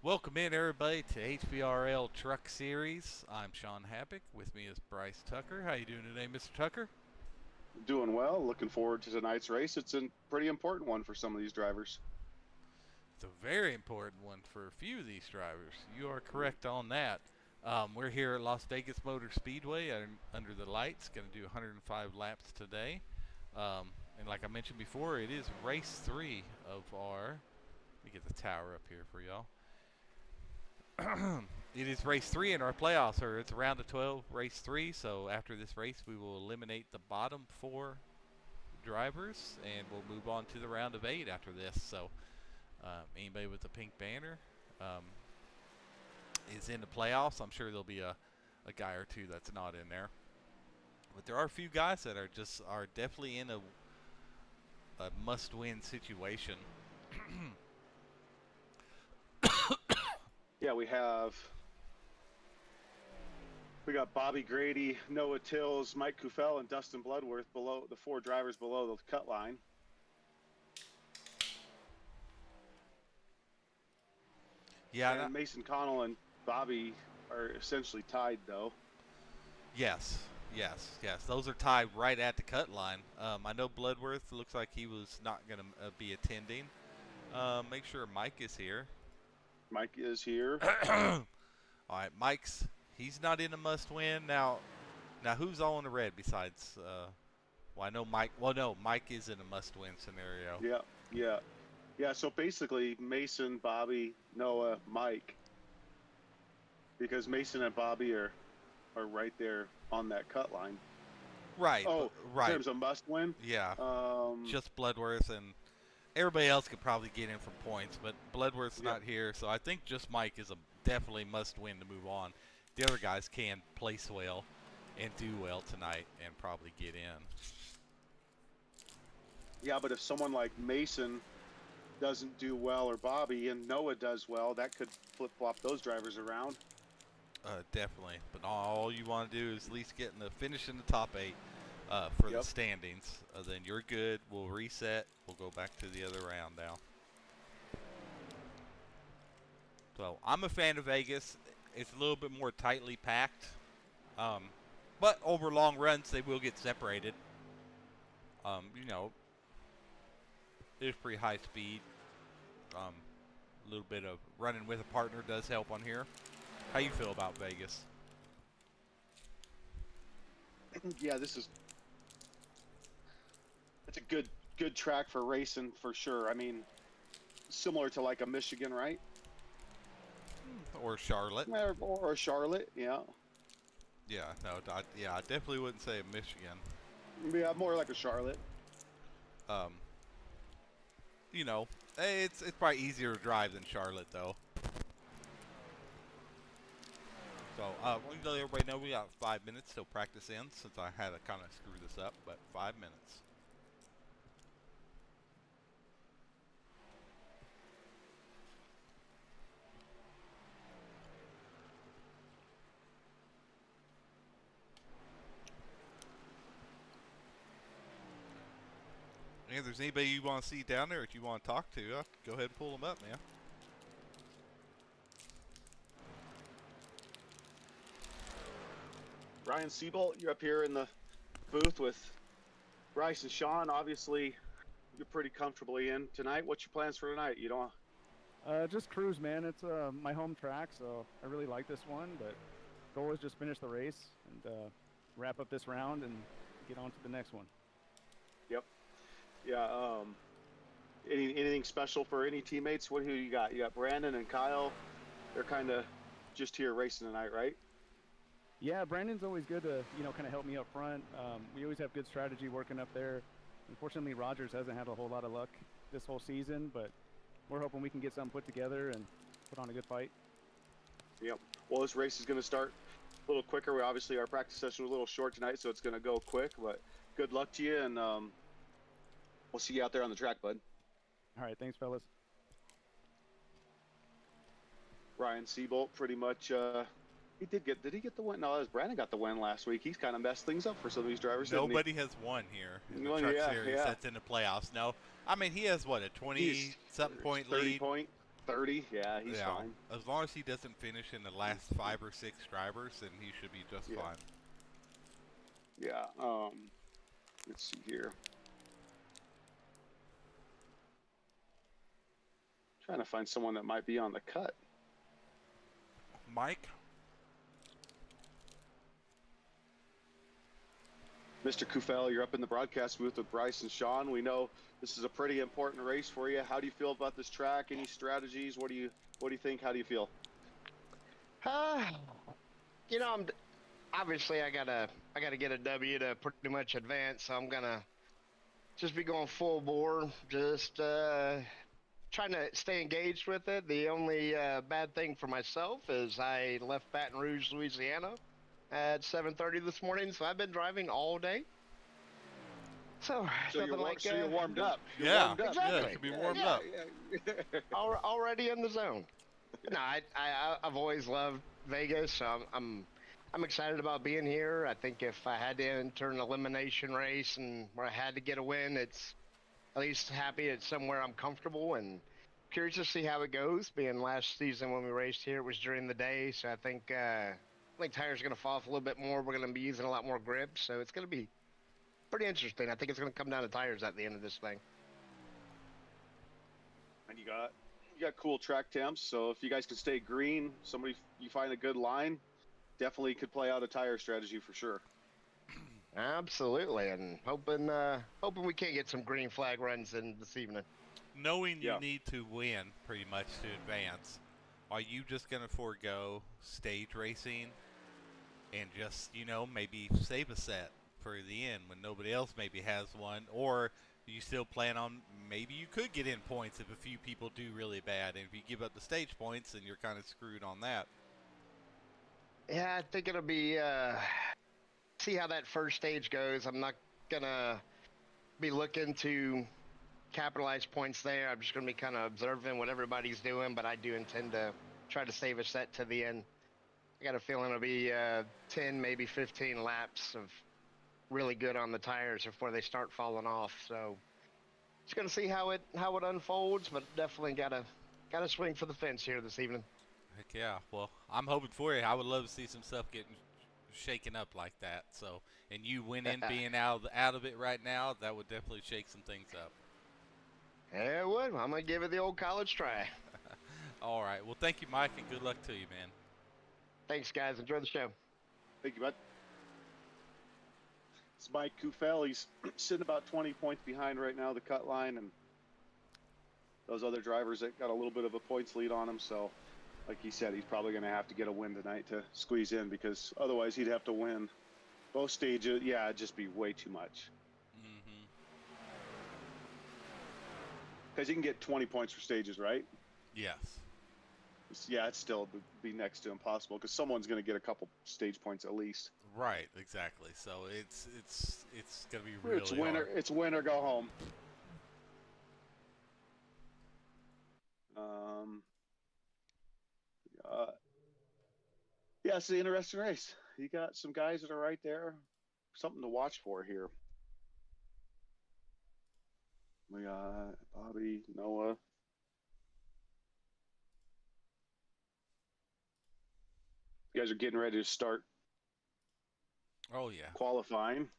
Welcome in, everybody, to HVRL Truck Series. I'm Sean Happick. With me is Bryce Tucker. How you doing today, Mr. Tucker? Doing well. Looking forward to tonight's race. It's a pretty important one for some of these drivers. It's a very important one for a few of these drivers. You are correct on that. We're here at Las Vegas Motor Speedway under the lights. Going to do 105 laps today. And like I mentioned before, it is race 3 of our. Let me get the tower up here for y'all. It is race 3 in our playoffs, or it's a round of 12, race 3. So after this race, we will eliminate the bottom 4 drivers, and we'll move on to the round of 8 after this. So anybody with a pink banner is in the playoffs. I'm sure there'll be a guy or two that's not in there, but there are a few guys that are definitely in a must-win situation. Yeah, we got Bobby Grady, Noah Tills, Mike Kufel, and Dustin Bloodworth below the 4 drivers below the cut line. Yeah, and Mason Connell and Bobby are essentially tied, though. Yes. Those are tied right at the cut line. I know Bloodworth looks like he was not going to be attending. Make sure Mike is here. Mike is here. All right, he's not in a must-win. Now who's all in the red besides? Well, I know Mike. Well, no, Mike is in a must-win scenario. Yeah. So basically, Mason, Bobby, Noah, Mike, because Mason and Bobby are right there on that cut line. Right. Oh, right. in terms of must win. Yeah. Just Bloodworth, and everybody else could probably get in from points, but Bloodworth's not here, so I think just Mike is a definitely must-win to move on. The other guys can place well and do well tonight and probably get in. Yeah, but if someone like Mason doesn't do well, or Bobby, and Noah does well, that could flip-flop those drivers around. Definitely. But all you want to do is at least get in the finish in the top 8 for the standings. Then you're good. We'll reset. We'll go back to the other round now. So I'm a fan of Vegas. It's a little bit more tightly packed. But over long runs, they will get separated. It's pretty high speed. A little bit of running with a partner does help on here. How you feel about Vegas? Yeah, it's a good track for racing for sure. I mean, similar to like a Michigan, right? Or Charlotte. Or Charlotte, yeah. Yeah, no, I definitely wouldn't say Michigan. Yeah, more like a Charlotte. It's probably easier to drive than Charlotte, though. So, we can let everybody know we got 5 minutes till practice ends, since I had to kind of screw this up, but 5 minutes. And if there's anybody you want to see down there that you want to talk to, go ahead and pull them up, man. Ryan Siebold, you're up here in the booth with Bryce and Sean. Obviously, you're pretty comfortably in tonight. What's your plans for tonight? You don't? Just cruise, man. It's my home track, so I really like this one. But goal is just finish the race and wrap up this round and get on to the next one. Yep. Yeah. Anything special for any teammates? Who you got? You got Brandon and Kyle. They're kind of just here racing tonight, right? Yeah, Brandon's always good to kind of help me up front. We always have good strategy working up there. Unfortunately, Rogers hasn't had a whole lot of luck this whole season, but we're hoping we can get something put together and put on a good fight. Yep. Well, this race is going to start a little quicker. Obviously, our practice session was a little short tonight, so it's going to go quick. But good luck to you, and we'll see you out there on the track, bud. All right, thanks, fellas. Ryan Siebold, pretty much. Did he get the win? No, that was Brandon got the win last week. He's kind of messed things up for some of these drivers. Nobody has won here in the Truck Series that's in the playoffs. No, I mean he has what, a 20-something point 30 lead. point. 30. Yeah, he's Yeah, fine. as long as he doesn't finish in the last 5 or 6 drivers, then he should be just Yeah. fine. Yeah. Let's see here. Trying to find someone that might be on the cut. Mike? Mr. Kufel, you're up in the broadcast booth with Bryce and Sean. We know this is a pretty important race for you. How do you feel about this track? Any strategies? What do you think? How do you feel? You know, obviously I gotta get a W to pretty much advance. So I'm gonna just be going full bore, just trying to stay engaged with it. The only bad thing for myself is I left Baton Rouge, Louisiana at 7:30 this morning, so I've been driving all day. So you're warmed up. You're Yeah, warmed up. Exactly. yeah, should be warmed up. Yeah. Already in the zone. No, I've always loved Vegas. So I'm excited about being here. I think if I had to enter an elimination race and where I had to get a win, it's at least happy it's somewhere I'm comfortable and curious to see how it goes. Being last season when we raced here, it was during the day, so I think tires are going to fall off a little bit more. We're going to be using a lot more grip, so it's going to be pretty interesting. I think it's going to come down to tires at the end of this thing. And you got cool track temps, so if you guys can stay green, you find a good line, definitely could play out a tire strategy for sure. Absolutely, and hoping we can get some green flag runs in this evening. Knowing you need to win pretty much to advance, are you just going to forego stage racing and just, maybe save a set for the end when nobody else maybe has one? Or do you still plan on maybe you could get in points if a few people do really bad, and if you give up the stage points, then you're kind of screwed on that? Yeah, I think it'll be see how that first stage goes. I'm not gonna be looking to capitalize points there. I'm just gonna be kind of observing what everybody's doing, but I do intend to try to save a set to the end. I got a feeling it'll be 10, maybe 15 laps of really good on the tires before they start falling off. So just gonna see how it unfolds, but definitely gotta swing for the fence here this evening. Heck yeah. Well, I'm hoping for you. I would love to see some stuff getting shaken up like that. So, and you winning, being out of it right now, that would definitely shake some things up. Yeah, it would. I'm gonna give it the old college try. All right. Well, thank you, Mike, and good luck to you, man. Thanks, guys. Enjoy the show. Thank you, bud. It's Mike Kufel. He's sitting about 20 points behind right now, the cut line, and those other drivers that got a little bit of a points lead on him. So, like he said, he's probably going to have to get a win tonight to squeeze in, because otherwise he'd have to win both stages. Yeah, it'd just be way too much. Because you can get 20 points for stages, right? Yes. Yeah, it's still be next to impossible, because someone's going to get a couple stage points at least. Right, exactly. So it's gonna be really hard. It's win or go home. Yeah, it's an interesting race. You got some guys that are right there. Something to watch for here. We got Bobby, Noah. You guys are getting ready to start. Oh yeah. Qualifying.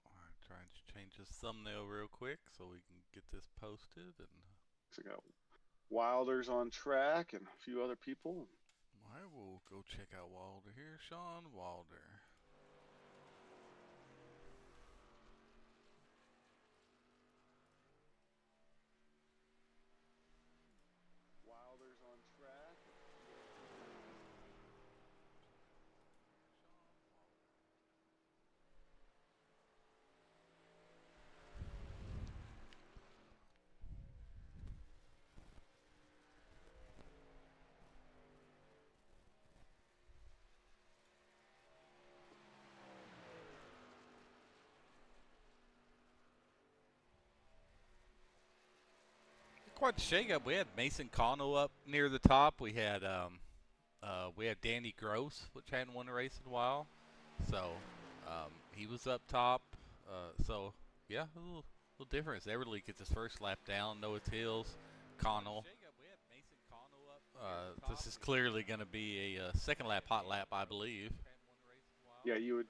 I'm trying to change this thumbnail real quick so we can get this posted. And so we got Wilder's on track and a few other people. I will go check out Wilder here. Sean Wilder. Wilder's on track. Quite the shakeup. We had Mason Connell up near the top. We had Danny Gross, which hadn't won a race in a while, so he was up top. So yeah, little difference. Everly gets his first lap down. Noah Tills, Connell. This is clearly going to be a second lap hot lap, I believe. Yeah, you would.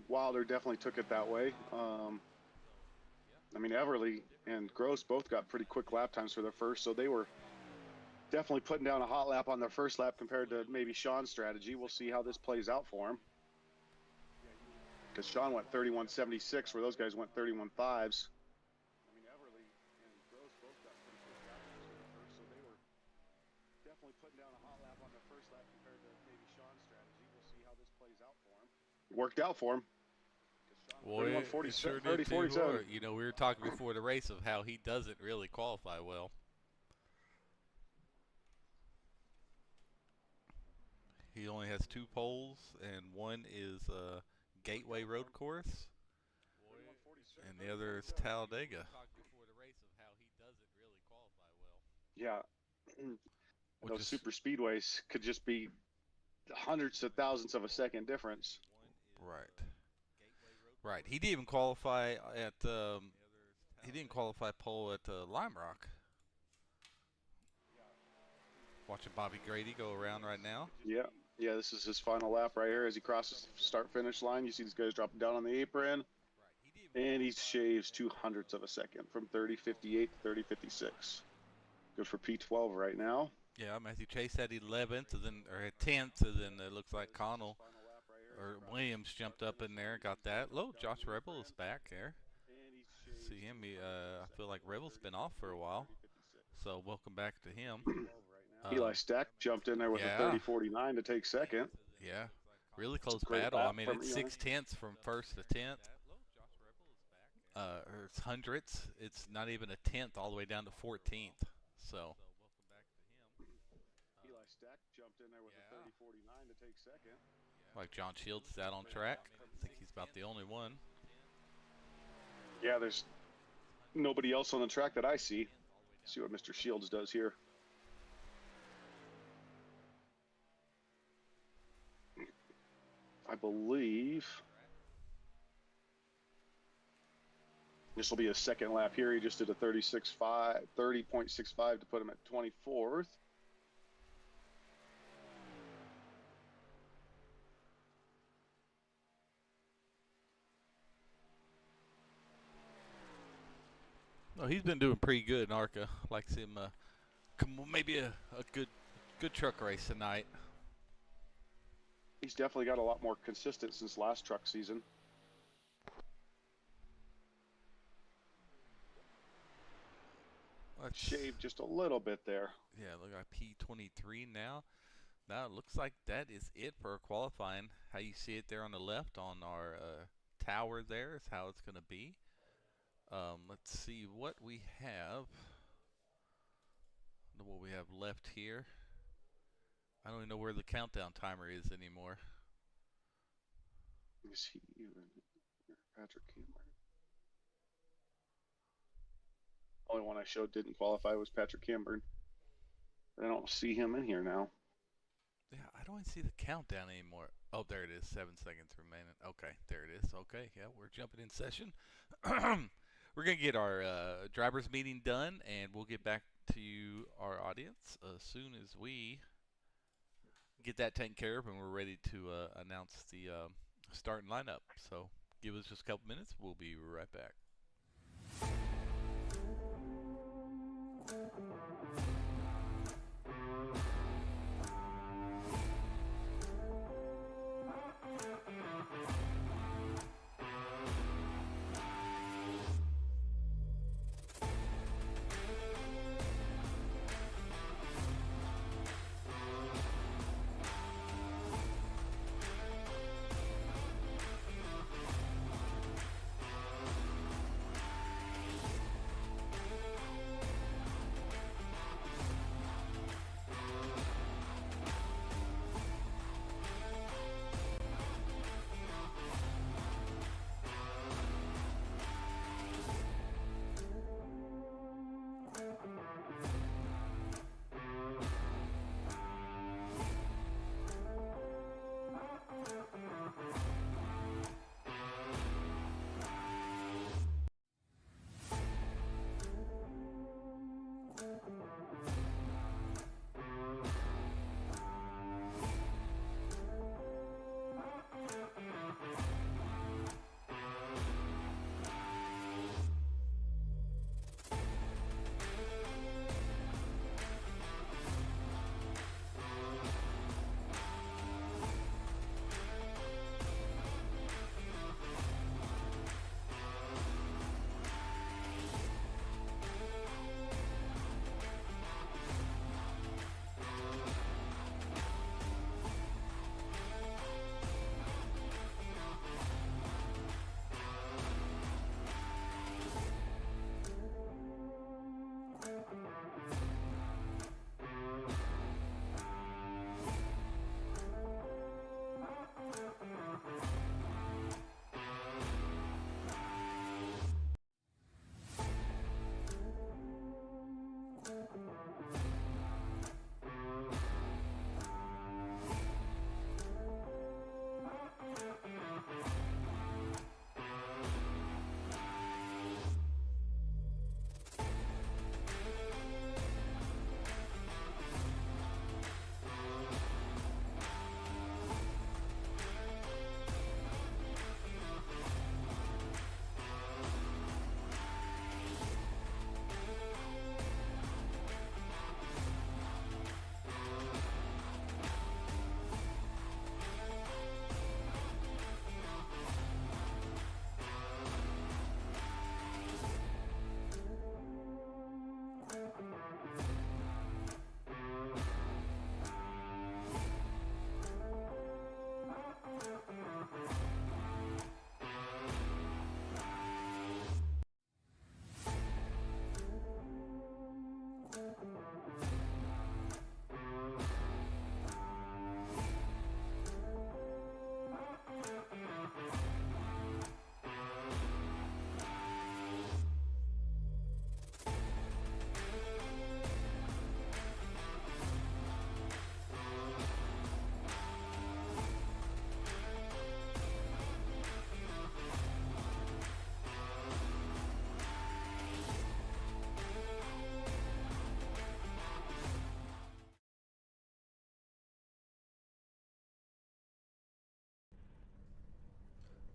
Wilder definitely took it that way. I mean, Everly and Gross both got pretty quick lap times for their first, so they were definitely putting down a hot lap on their first lap compared to maybe Sean's strategy. We'll see how this plays out for him. Because Sean went 31.76, where those guys went 31.5s. I mean, Everly and Gross both got pretty quick lap times for their first, so they were definitely putting down a hot lap on their first lap compared to maybe Sean's strategy. We'll see how this plays out for him. Worked out for him. Boy, it sure did too. You know, we were talking before the race of how he doesn't really qualify well. He only has 2 poles, and one is Gateway Road Course, and the other is Talladega. Yeah, those super speedways could just be hundreds of thousands of a second difference. Right. Right. He didn't even qualify at he didn't qualify pole at Lime Rock. Watching Bobby Grady go around right now. Yeah. Yeah, this is his final lap right here as he crosses the start-finish line. You see these guys dropping down on the apron. And he shaves 200ths of a second from 30.58 to 30.56. Good for P12 right now. Yeah, Matthew Chase had 11th, and then or had 10th, and then it looks like Connell or Williams jumped up in there and got that. Look, Josh Rebel is back there. See him. I feel like Rebel's been off for a while, so welcome back to him. Eli Stack jumped in there with a 30.49 to take second. Yeah, really close battle. I mean, it's 0.6 from first to 10th. Or it's hundredths. It's not even a 10th all the way down to 14th. So. Eli Stack jumped in there with a 30.49 to take second. Like John Shields is out on track. I think he's about the only one. Yeah, there's nobody else on the track that I see. See what Mr. Shields does here. I believe this will be a second lap here. He just did a 30.65 to put him at 24th. Oh, he's been doing pretty good in ARCA. Likes him. Maybe a good truck race tonight. He's definitely got a lot more consistent since last truck season. Let's shave just a little bit there. Yeah, look at P23 now. Now it looks like that is it for qualifying. How you see it there on the left on our tower there is how it's going to be. Let's see what we have. What we have left here. I don't even know where the countdown timer is anymore. Let me see. Patrick Cameron. Only one I showed didn't qualify was Patrick Camburn. I don't see him in here now. Yeah, I don't even see the countdown anymore. Oh, there it is. 7 seconds remaining. Okay, there it is. Okay, yeah, we're jumping in session. We're going to get our drivers meeting done, and we'll get back to you, our audience, as soon as we get that taken care of and we're ready to announce the starting lineup. So give us just a couple minutes. We'll be right back.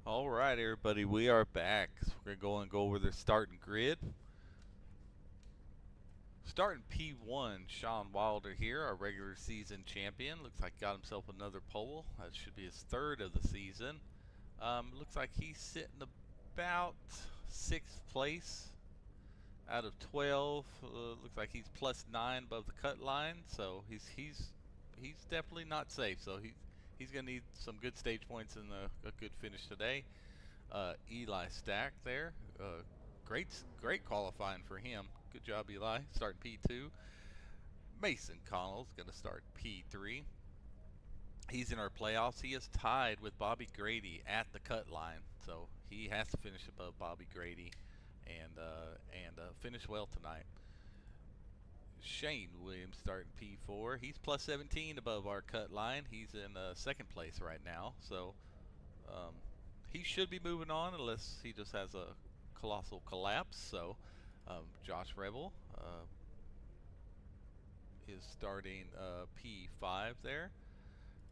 All right, everybody, we are back. So we're going to go and go over the starting grid. Starting P1, Sean Wilder here, our regular season champion. Looks like got himself another pole. That should be his third of the season. Looks like he's sitting about 6th place out of 12. Looks like he's +9 above the cut line, so he's definitely not safe. So he's gonna need some good stage points and a good finish today. Eli Stack there, great qualifying for him. Good job, Eli. Starting P2. Mason Connell's gonna start P3. He's in our playoffs. He is tied with Bobby Grady at the cut line, so he has to finish above Bobby Grady and finish well tonight. Shane Williams starting P4. He's +17 above our cut line. He's in second place right now, so he should be moving on unless he just has a colossal collapse. So Josh Rebel is starting P5 there.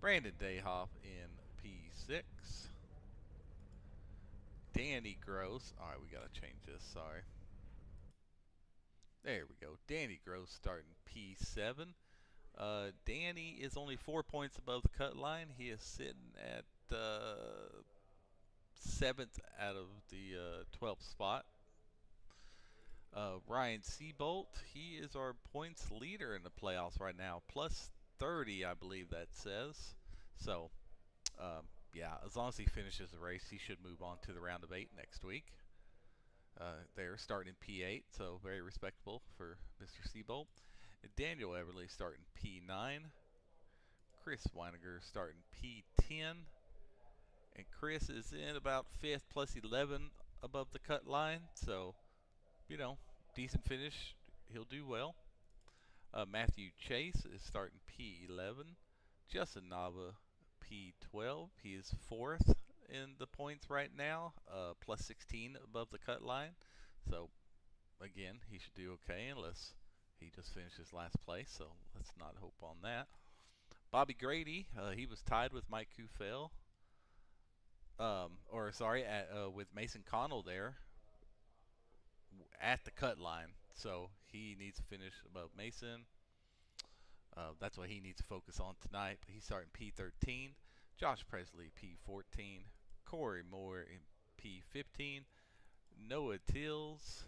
Brandon Dayhoff in P6. Danny Gross. All right, we got to change this. Sorry. There we go. Danny Gross starting P7. Danny is only 4 points above the cut line. He is sitting at 7th out of the 12th spot. Ryan Seabolt, he is our points leader in the playoffs right now, +30, I believe that says. So, yeah, as long as he finishes the race, he should move on to the round of 8 next week. They're starting P8, so very respectable for Mr. Seabolt. Daniel Everly starting P9. Chris Weiniger starting P10. And Chris is in about 5th +11 above the cut line, so, you know, decent finish. He'll do well. Matthew Chase is starting P11. Justin Nava P12. He is 4th in the points right now, +16 above the cut line. So, again, he should do okay unless he just finishes last place, so let's not hope on that. Bobby Grady, he was tied with Mike Kufel. With Mason Connell there at the cut line. So he needs to finish above Mason. That's what he needs to focus on tonight. But he's starting P13. Josh Presley P14. Corey Moore in P15. Noah Tills.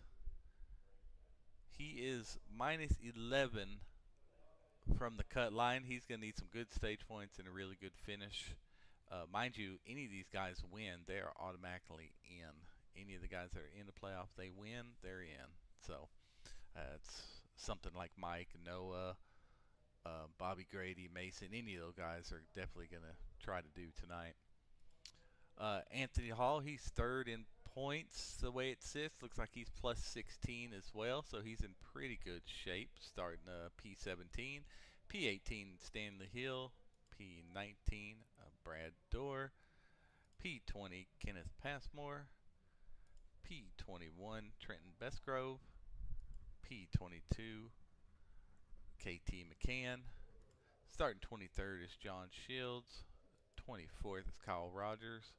He is -11 from the cut line. He's going to need some good stage points and a really good finish. Mind you, any of these guys win, they are automatically in. Any of the guys that are in the playoff, they win, they're in. So it's something like Mike, Noah, Bobby Grady, Mason. Any of those guys are definitely going to try to do tonight. Anthony Hall, he's 3rd in points the way it sits. Looks like he's +16 as well, so he's in pretty good shape. Starting P17. P18, Stanley Hill. P19, Brad Dorr. P20, Kenneth Passmore. P21, Trenton Bestgrove. P22, KT McCann. Starting 23rd is John Shields. 24th is Kyle Rogers.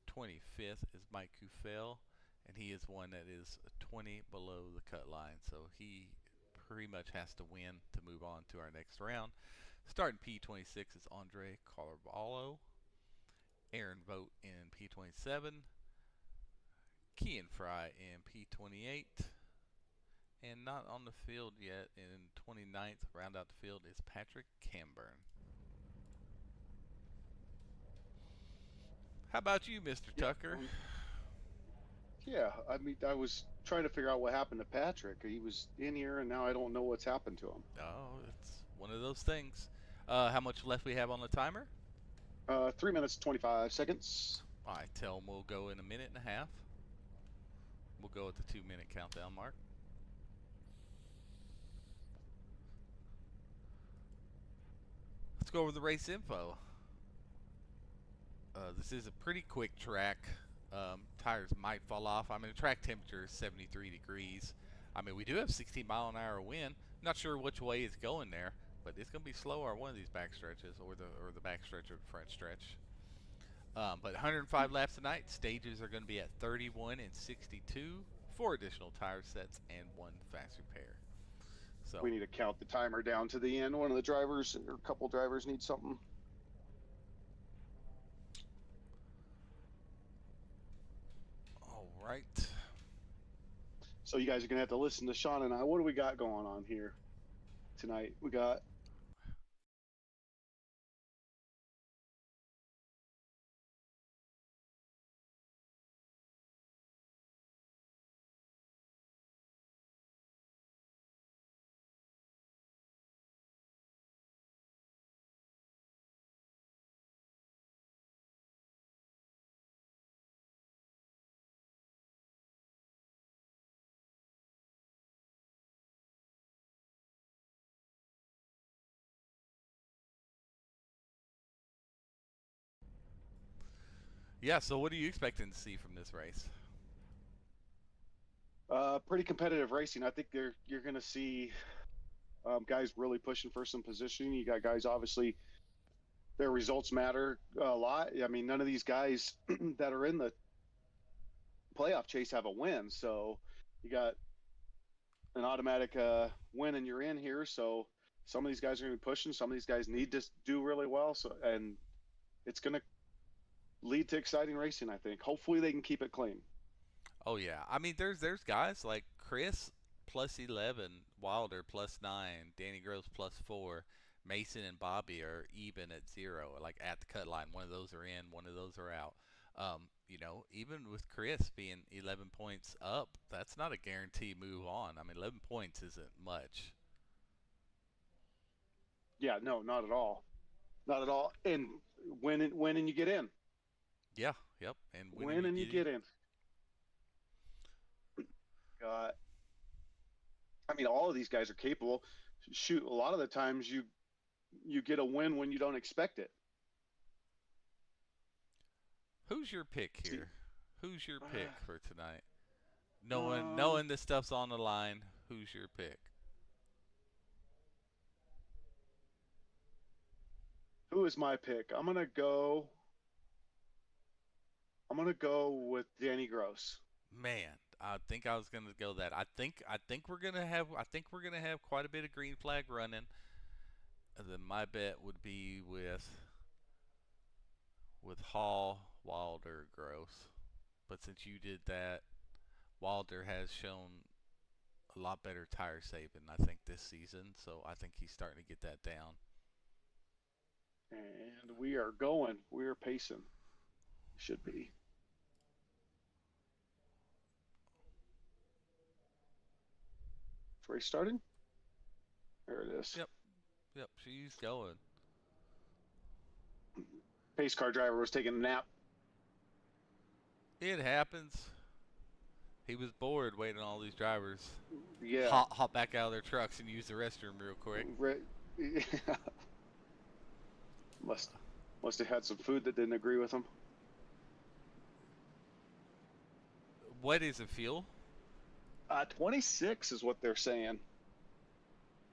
25th is Mike Kufel, and he is one that is 20 below the cut line, so he pretty much has to win to move on to our next round. Starting P26 is Andre Carvalho. Aaron Vogt in P27. Kean Fry in P28. And not on the field yet in 29th, round out the field, is Patrick Camburn. How about you, Mr. Tucker? Yeah, I mean, I was trying to figure out what happened to Patrick. He was in here, and now I don't know what's happened to him. Oh, it's one of those things. How much left we have on the timer? 3 minutes, 25 seconds. I tell him we'll go in a minute and a half. We'll go at the 2-minute countdown mark. Let's go over the race info. This is a pretty quick track. Tires might fall off. I mean, the track temperature is 73 degrees. I mean, we do have 16-mile-an-hour wind. Not sure which way it's going there, but it's going to be slower on one of these back stretches, or the back stretch or the front stretch. But 105 laps tonight. Stages are going to be at 31 and 62. 4 additional tire sets and 1 fast repair. So We need to count the timer down to the end. One of the drivers or a couple drivers need something. all right. So you guys are gonna have to listen to Sean and I. What do we got going on here tonight? We got Yeah, so what are you expecting to see from this race? pretty competitive racing. I think you're gonna see guys really pushing for some positioning. You got guys obviously their results matter a lot. I mean, none of these guys that are in the playoff chase have a win, so you got an automatic win and you're in here. So some of these guys are going to be pushing. Some of these guys need to do really well. So and it's going to lead to exciting racing. I think. Hopefully they can keep it clean. Oh yeah, I mean there's guys like Chris plus 11, Wilder plus 9, Danny Gross plus 4, Mason and Bobby are even at 0, like at the cut line. One of those are in, one of those are out. You know, even with Chris being 11 points up, that's not a guaranteed move on. I mean, 11 points isn't much. Yeah, no, not at all, not at all. And win and you get in. Yeah, yep. And Win and you get in. I mean, all of these guys are capable. Shoot, a lot of the times you get a win when you don't expect it. Who's your pick See, here? Who's your pick for tonight? Knowing this stuff's on the line, who's your pick? Who is my pick? I'm gonna go with Danny Gross. Man, I think I was gonna go that. I think we're gonna have quite a bit of green flag running. And then my bet would be with Hall, Wilder, Gross. But since you did that, Wilder has shown a lot better tire saving, I think, this season. So I think he's starting to get that down. And we are going. We are pacing. Should be. Is race starting? There it is. Yep, she's going. Pace car driver was taking a nap. It happens. He was bored waiting on all these drivers. Yeah. Hop back out of their trucks and use the restroom real quick. Yeah. Must have had some food that didn't agree with him. What is it feel? 26 is what they're saying.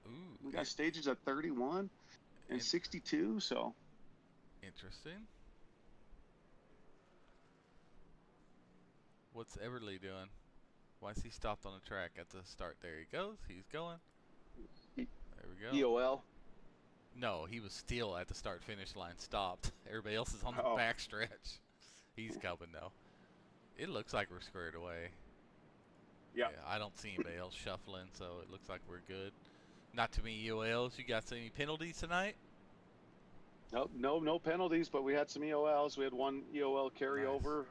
Ooh, We got stages at 31 and 62, so. Interesting. What's Everly doing? Why is he stopped on the track at the start? There he goes. He's going. There we go. EOL. No, he was still at the start-finish line, stopped. Everybody else is on the backstretch. He's coming though. It looks like we're squared away. Yeah. I don't see anybody else shuffling, so it looks like we're good. Not too many EOLs. You got any penalties tonight? No penalties, but we had some EOLs. We had one EOL carryover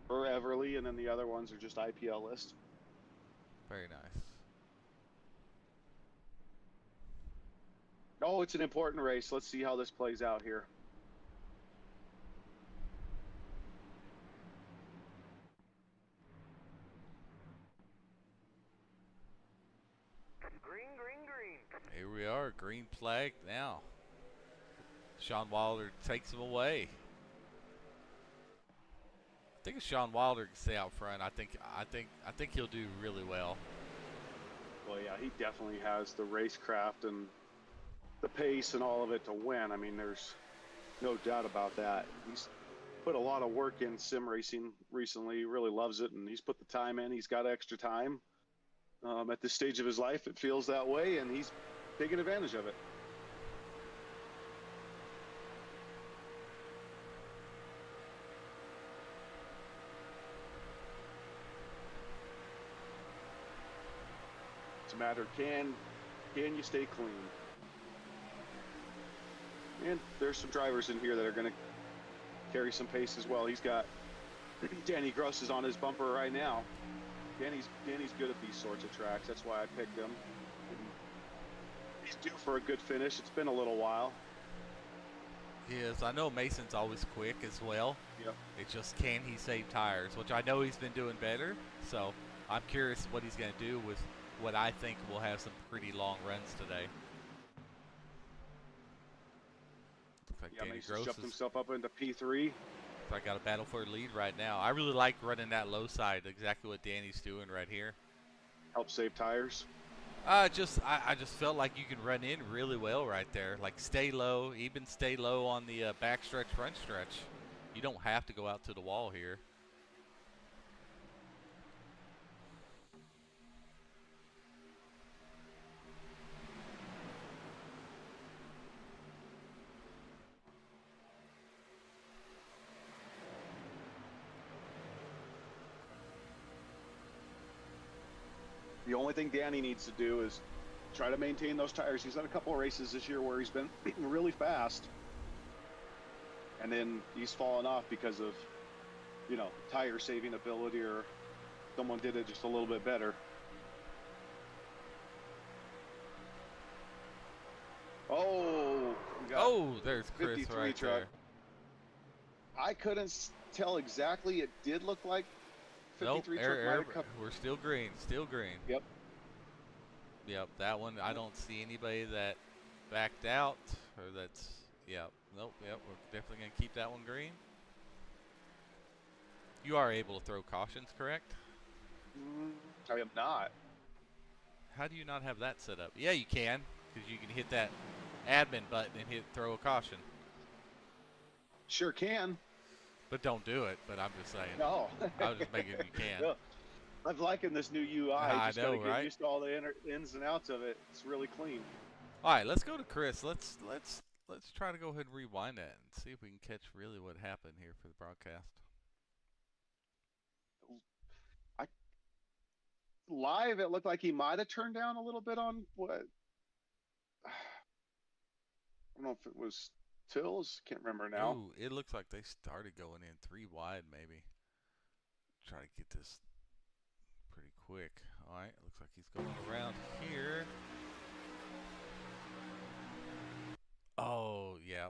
for Everly, and then the other ones are just IPL list. Very nice. Oh, it's an important race. Let's see how this plays out here. Green. Here we are, green flag now. Sean Wilder takes him away. I think if Sean Wilder can stay out front, I think he'll do really well. Well, yeah, he definitely has the racecraft and the pace and all of it to win. I mean, there's no doubt about that. put a lot of work in sim racing recently. He really loves it, and he's put the time in. He's got extra time. At this stage of his life, it feels that way, and he's taking advantage of it. It's a matter of can you stay clean? And there's some drivers in here that are going to carry some pace as well. He's got Danny Gross is on his bumper right now. Danny's good at these sorts of tracks. That's why I picked him. He's due for a good finish. It's been a little while. He is. I know Mason's always quick as well. Yep. It's just, can he save tires, which I know he's been doing better. So I'm curious what he's going to do with what I think will have some pretty long runs today. Looks like Danny Mason's Gross jumped is, himself up into P3. I got a battle for a lead right now. I really like running that low side, exactly what Danny's doing right here. Help save tires. I just felt like you can run in really well right there. Like stay low, even stay low on the back stretch, front stretch. You don't have to go out to the wall here. The only thing Danny needs to do is try to maintain those tires. He's done a couple of races this year where he's been really fast, and then he's fallen off because of, tire saving ability, or someone did it just a little bit better. Oh, there's Chris 53 right truck. there. I couldn't tell exactly. It did look like 53 Nope, truck might have come. we're still green, still green. Yep. Yep, that one, I don't see anybody that backed out, or that's, yep, nope, yep, we're definitely going to keep that one green. You are able to throw cautions, correct? I am not. How do you not have that set up? Yeah, you can, because you can hit that admin button and throw a caution. Sure can. But don't do it, but I'm just saying. No. I was just making you can. Yeah. I'm liking this new UI. I Just know, gotta get right? used to all the ins and outs of it. It's really clean. All right, let's go to Chris. Let's try to go ahead and rewind that and see if we can catch really what happened here for the broadcast. Live, it looked like he might have turned down a little bit on what. I don't know if it was Tills. Can't remember now. Ooh, it looks like they started going in 3 wide, maybe. Try to get this pretty quick. All right, looks like he's going around here. Oh, yeah.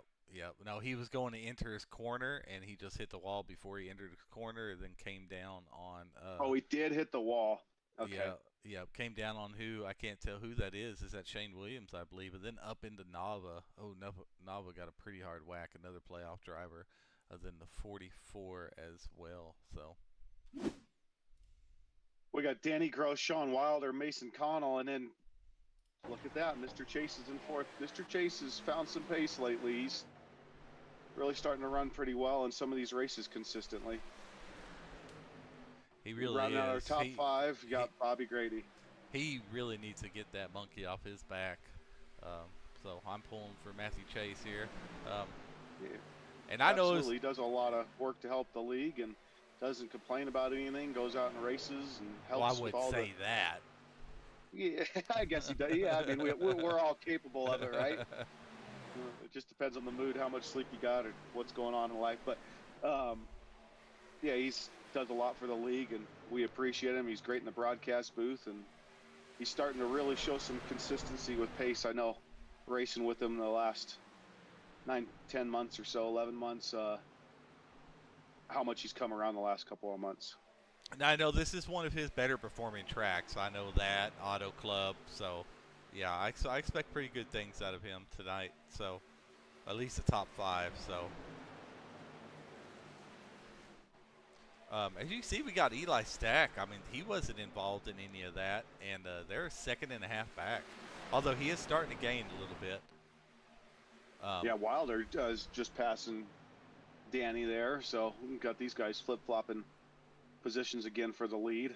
No, he was going to enter his corner, and he just hit the wall before he entered his corner, and then came down on. Oh, he did hit the wall. Okay. Yeah, came down on who, I can't tell who that is. Is that Shane Williams, I believe, and then up into Nava. Oh, Nava got a pretty hard whack, another playoff driver, then the 44 as well. So We got Danny Gross, Sean Wilder, Mason Connell, and then look at that. Mr. Chase is in fourth. Mr. Chase has found some pace lately. He's really starting to run pretty well in some of these races consistently. he really Rounding out our is. top 5, you got Bobby Grady. He really needs to get that monkey off his back. So I'm pulling for Matthew Chase here. Yeah, And I know absolutely. He does a lot of work to help the league and doesn't complain about anything, goes out in races and helps I with would all say that. Yeah, I guess he does. Yeah, I mean, we're all capable of it, right? It just depends on the mood, how much sleep you got, or what's going on in life. But, yeah, he's does a lot for the league, and we appreciate him. He's great in the broadcast booth, and he's starting to really show some consistency with pace. I know racing with him the last 9, 10 months or so, 11 months, how much he's come around the last couple of months. Now, I know this is one of his better performing tracks. I know that, Auto Club. So, yeah, I expect pretty good things out of him tonight. So, at least a top 5. So, as you see, we got Eli Stack. I mean, he wasn't involved in any of that. And they're 2.5 back. Although he is starting to gain a little bit. Yeah, Wilder is just passing Danny there, so we've got these guys flip-flopping positions again for the lead.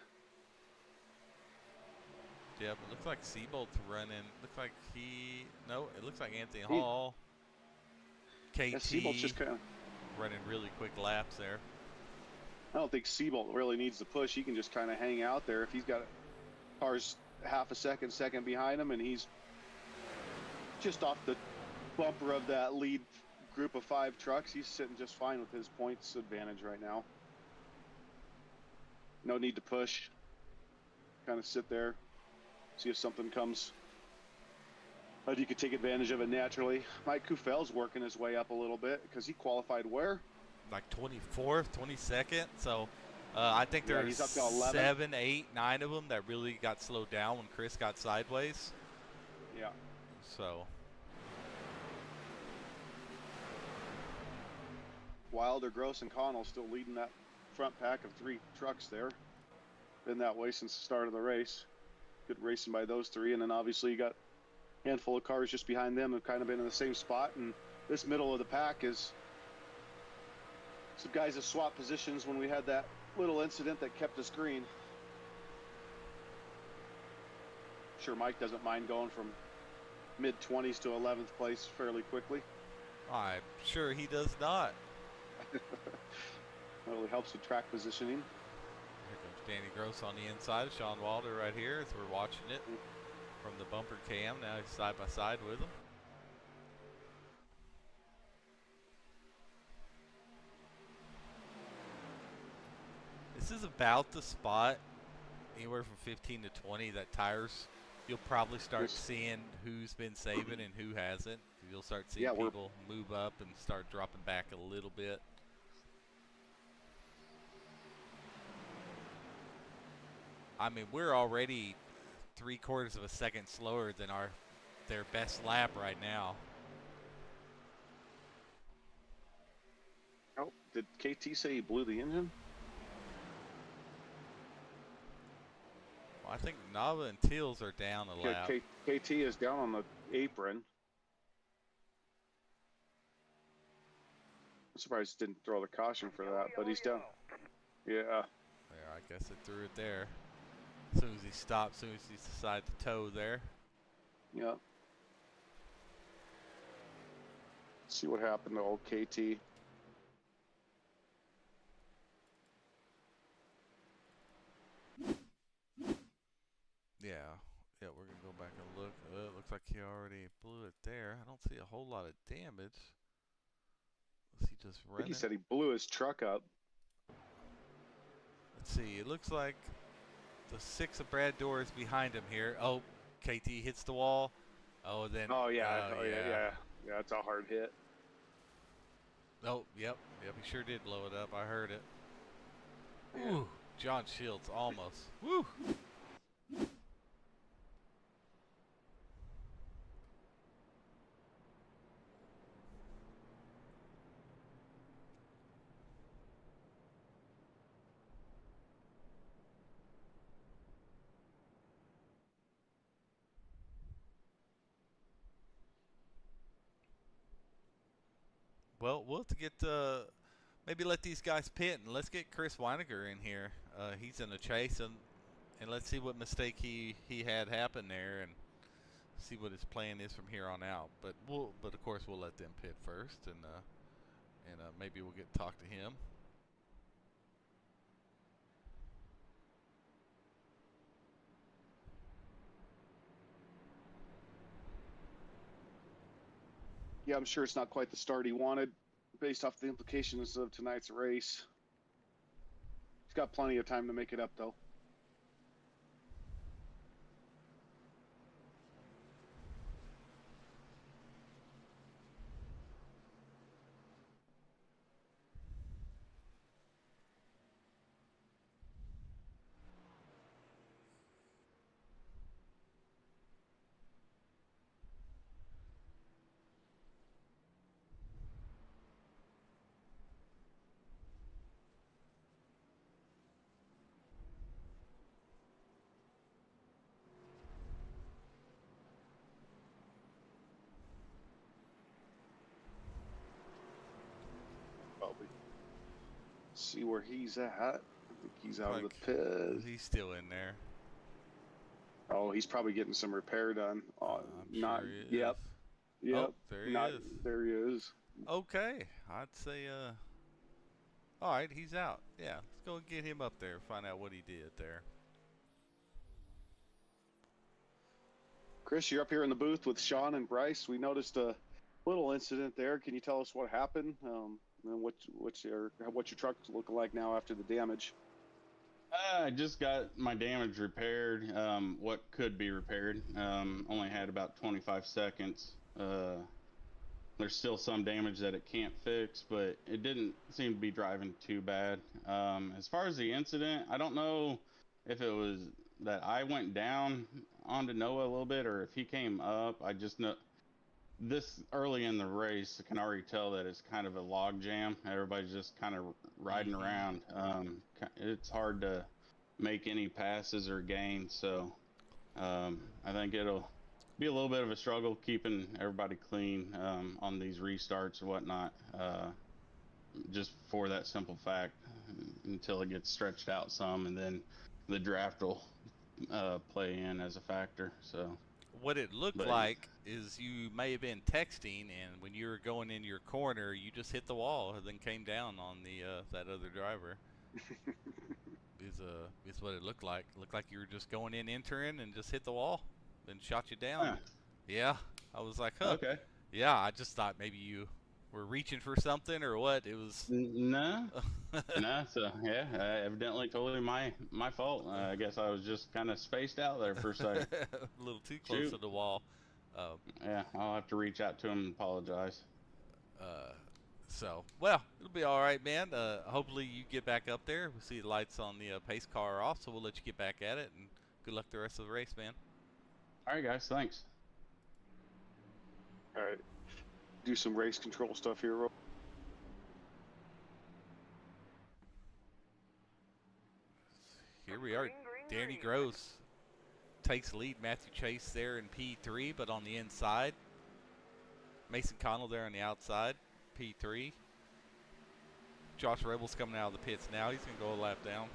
Yeah, but it looks like Seabolt's running. Looks like it looks like Anthony Hall. KT Yeah, Seabolt's just kind of running really quick laps there. I don't think Seabolt really needs to push. He can just kind of hang out there. If he's got cars half a second behind him, and he's just off the bumper of that lead group of 5 trucks, he's sitting just fine with his points advantage right now. No need to push. Kind of sit there, see if something comes. But you could take advantage of it naturally. Mike Kufel's working his way up a little bit because he qualified where? Like 24th, 22nd. So I think Yeah, there's he's up to 11. 7, 8, 9 of them that really got slowed down when Chris got sideways. Yeah. So Wilder, Gross, and Connell still leading that front pack of 3 trucks there. Been that way since the start of the race. Good racing by those 3, and then obviously you got a handful of cars just behind them have kind of been in the same spot, and this middle of the pack is some guys have swapped positions when we had that little incident that kept us green. Sure, Mike doesn't mind going from mid-20s to 11th place fairly quickly. I'm sure he does not. Really helps with track positioning. Here comes Danny Gross on the inside of Sean Wilder right here as we're watching it from the bumper cam. Now he's side by side with him. This is about the spot, anywhere from 15 to 20, that tires, you'll probably start seeing who's been saving and who hasn't. You'll start seeing people move up and start dropping back a little bit. I mean, we're already 3/4 of a second slower than their best lap right now. Oh, did KT say he blew the engine? Well, I think Nava and Teals are down a lap. KT is down on the apron. I'm surprised he didn't throw the caution for that, but he's down. Yeah. There, I guess it threw it there. As soon as he stopped, as soon as he decided to tow there. Yeah. See what happened to old KT. Yeah, we're gonna go back and look. It looks like he already blew it there. I don't see a whole lot of damage. Was he just running? I think he said he blew his truck up. Let's see. It looks like the 6 of Brad Dorr is behind him here. Oh, KT hits the wall. Oh, then. Oh yeah. Yeah. That's a hard hit. Oh, yep. He sure did blow it up. I heard it. Ooh, John Shields almost. Woo. Well, we'll have to get maybe let these guys pit and let's get Chris Weiniger in here. He's in the chase and let's see what mistake he had happen there and see what his plan is from here on out. But of course we'll let them pit first and maybe we'll get to talk to him. Yeah, I'm sure it's not quite the start he wanted based off the implications of tonight's race. He's got plenty of time to make it up, though. See where he's at. I think he's out of the Like, pit. he's still in there. Oh, he's probably getting some repair done. I'm Not. sure he is. Yep. Yep. Oh, there he Not. is. There he is. Okay, I'd say, all right, he's out. Yeah, let's go and get him up there, find out what he did there. Chris, you're up here in the booth with Sean and Bryce. We noticed a little incident there. Can you tell us what happened? And what's your truck's looking like now after the damage? I just got my damage repaired. What could be repaired. Only had about 25 seconds. There's still some damage that it can't fix, but it didn't seem to be driving too bad. As far as the incident, I don't know if it was that I went down onto Noah a little bit or if he came up. I just know this early in the race, I can already tell that it's kind of a log jam. Everybody's just kind of riding around. It's hard to make any passes or gains, so I think it'll be a little bit of a struggle keeping everybody clean on these restarts and whatnot, just for that simple fact, until it gets stretched out some, and then the draft will play in as a factor. So What it looked like is you may have been texting, and when you were going in your corner, you just hit the wall and then came down on the that other driver. Is what it looked like. It looked like you were just going in, entering, and just hit the wall, then shot you down. Huh. Yeah, I was like, huh. Okay. Yeah, I just thought maybe you were reaching for something or what. It was. No. No. So yeah, evidently totally my fault. I guess I was just kind of spaced out there for a second. A little too close to the wall. Yeah, I'll have to reach out to him and apologize. So, well, it'll be all right, man. Hopefully you get back up there. We see the lights on the pace car are off, so we'll let you get back at it, and good luck the rest of the race, man. All right, guys. Thanks. All right. Do some race control stuff here. Here we are. Danny Gross takes lead. Matthew Chase there in P3, but on the inside. Mason Connell there on the outside, P3. Josh Rebels coming out of the pits now. He's going to go a lap down.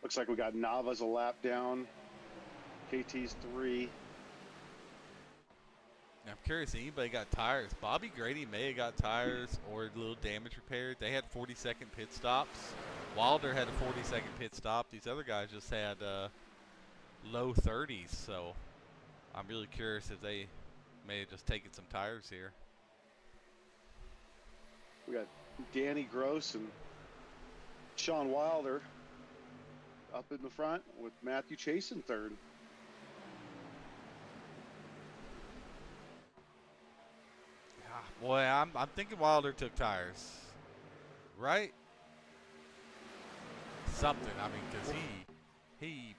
Looks like we got Nava's a lap down. KT's 3. Now, I'm curious, anybody got tires? Bobby Grady may have got tires or a little damage repaired. They had 40-second pit stops. Wilder had a 40-second pit stop. These other guys just had low 30s, so I'm really curious if they may have just taken some tires here. We got Danny Gross and Sean Wilder up in the front with Matthew Chase in third. Boy, I'm thinking Wilder took tires, right? Something. I mean, because he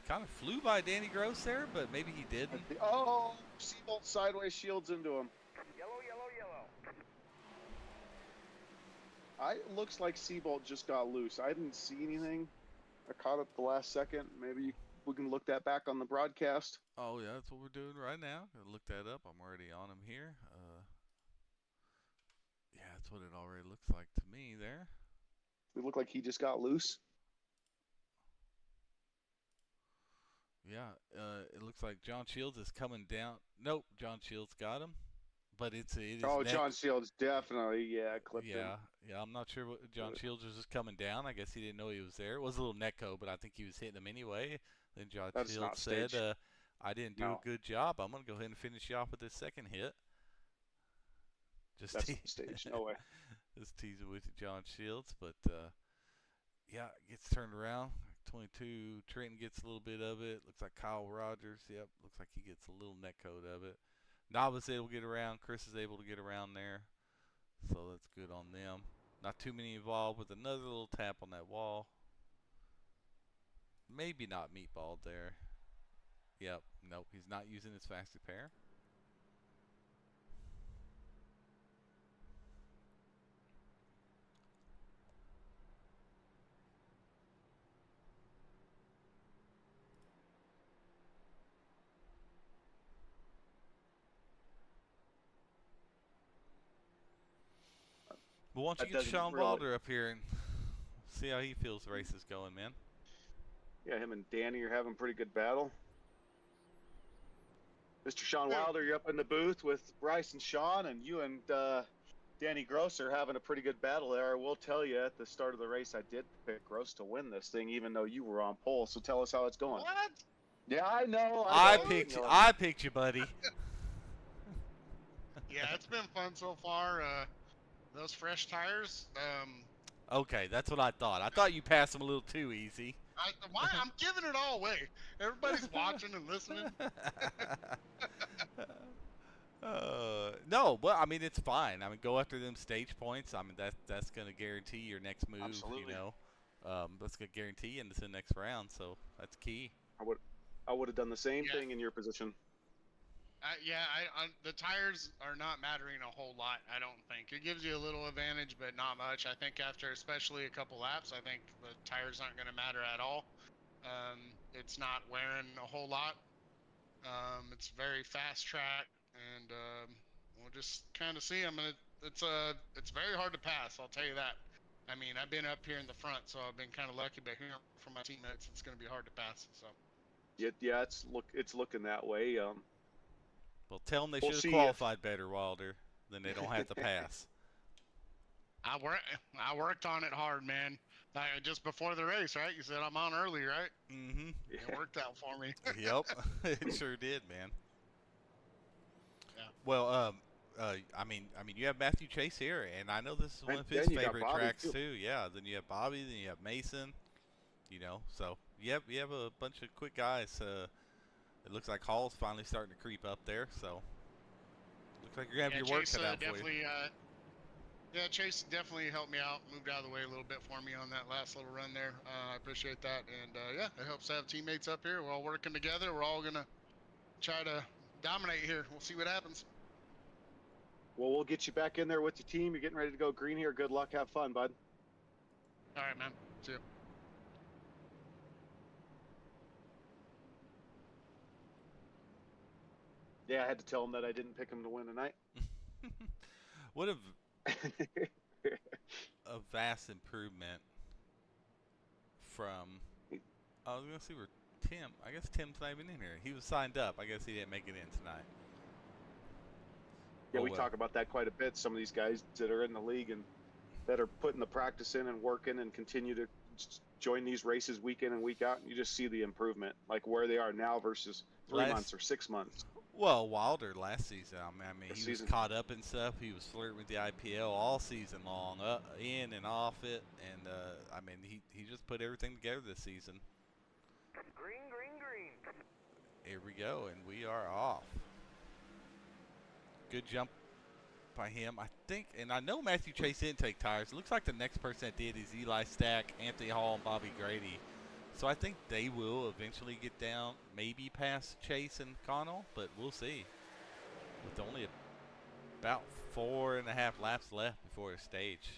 kind of flew by Danny Gross there, but maybe he didn't. Oh, Seabolt sideways shields into him. Yellow. It looks like Seabolt just got loose. I didn't see anything. I caught up the last second. Maybe we can look that back on the broadcast. Oh, yeah, that's what we're doing right now. Gotta look that up. I'm already on him here. Yeah, that's what it already looks like to me there. It looked like he just got loose. Yeah, it looks like John Shields is coming down. Nope, John Shields got him. But it is John Shields definitely, clipped him. Yeah, I'm not sure what John Shields was just coming down. I guess he didn't know he was there. It was a little netco, but I think he was hitting him anyway. Then John Shields said, I didn't do a good job. I'm going to go ahead and finish you off with this second hit. That's not stage. No way. Just teasing with John Shields, but yeah, gets turned around. 22, Trenton gets a little bit of it. Looks like Kyle Rogers. Yep, looks like he gets a little neck coat of it. Nava's able to get around. Chris is able to get around there. So that's good on them. Not too many involved with another little tap on that wall. Maybe not meatballed there. Yep, nope, he's not using his fast repair. Well, why don't That you get doesn't Sean really- Wilder up here and see how he feels the race is going, man? Yeah, him and Danny are having a pretty good battle. Mr. Sean Yeah. Wilder, you're up in the booth with Bryce and Sean, and you and Danny Gross are having a pretty good battle there. I will tell you, at the start of the race, I did pick Gross to win this thing, even though you were on pole. So tell us how it's going. What? Yeah, I know. I know. picked you. know. I picked you, buddy. Yeah, it's been fun so far. Those fresh tires. Okay, that's what I thought. I thought you passed them a little too easy. I'm giving it all away. Everybody's watching and listening. No, but I mean it's fine. I mean go after them stage points. I mean that's gonna guarantee your next move. Absolutely. You know, that's gonna guarantee you into the next round. So that's key. I would have done the same Yeah. thing in your position. The tires are not mattering a whole lot. I don't think it gives you a little advantage, but not much. I think after especially a couple laps, I think the tires aren't going to matter at all. It's not wearing a whole lot. It's very fast track, and we'll just kind of see. It's very hard to pass. I'll tell you that. I mean, I've been up here in the front, so I've been kind of lucky, but here from my teammates, it's going to be hard to pass. So. Yeah, it's looking that way. Well, tell them they We'll should see have if- qualified better, Wilder. Then they don't have to pass. I worked on it hard, man. Just before the race, right? You said I'm on early, right? Mm-hmm. It worked out for me. Yep, it sure did, man. Yeah. Well, I mean, you have Matthew Chase here, and I know this is one And of his then you got favorite Bobby, tracks too. too. Yeah. Then you have Bobby, then you have Mason. You know, so you have a bunch of quick guys. It looks like Hall's finally starting to creep up there, so looks like you're gonna have your work Chase, cut out for you. definitely, Chase definitely helped me out, moved out of the way a little bit for me on that last little run there. I appreciate that, and it helps to have teammates up here. We're all working together. We're all gonna try to dominate here. We'll see what happens. Well, we'll get you back in there with your team. You're getting ready to go green here. Good luck. Have fun, bud. All right, man. See you. Yeah, I had to tell him that I didn't pick him to win tonight. What a vast improvement from. I was gonna see where Tim. I guess Tim's not even in here. He was signed up. I guess he didn't make it in tonight. Yeah, Oh, we well. talk about that quite a bit. Some of these guys that are in the league and that are putting the practice in and working and continue to join these races week in and week out. And you just see the improvement, like where they are now versus 3 months or 6 months. Well, Wilder last season. I mean, This he was season. caught up in stuff. He was flirting with the IPL all season long, in and off it, and I mean, he just put everything together this season. Green, green, green. Here we go, and we are off. Good jump by him, I think, and I know Matthew Chase didn't take tires. It looks like the next person that did is Eli Stack, Anthony Hall, and Bobby Grady. So I think they will eventually get down, maybe past Chase and Connell, but we'll see. With only about 4.5 laps left before the stage.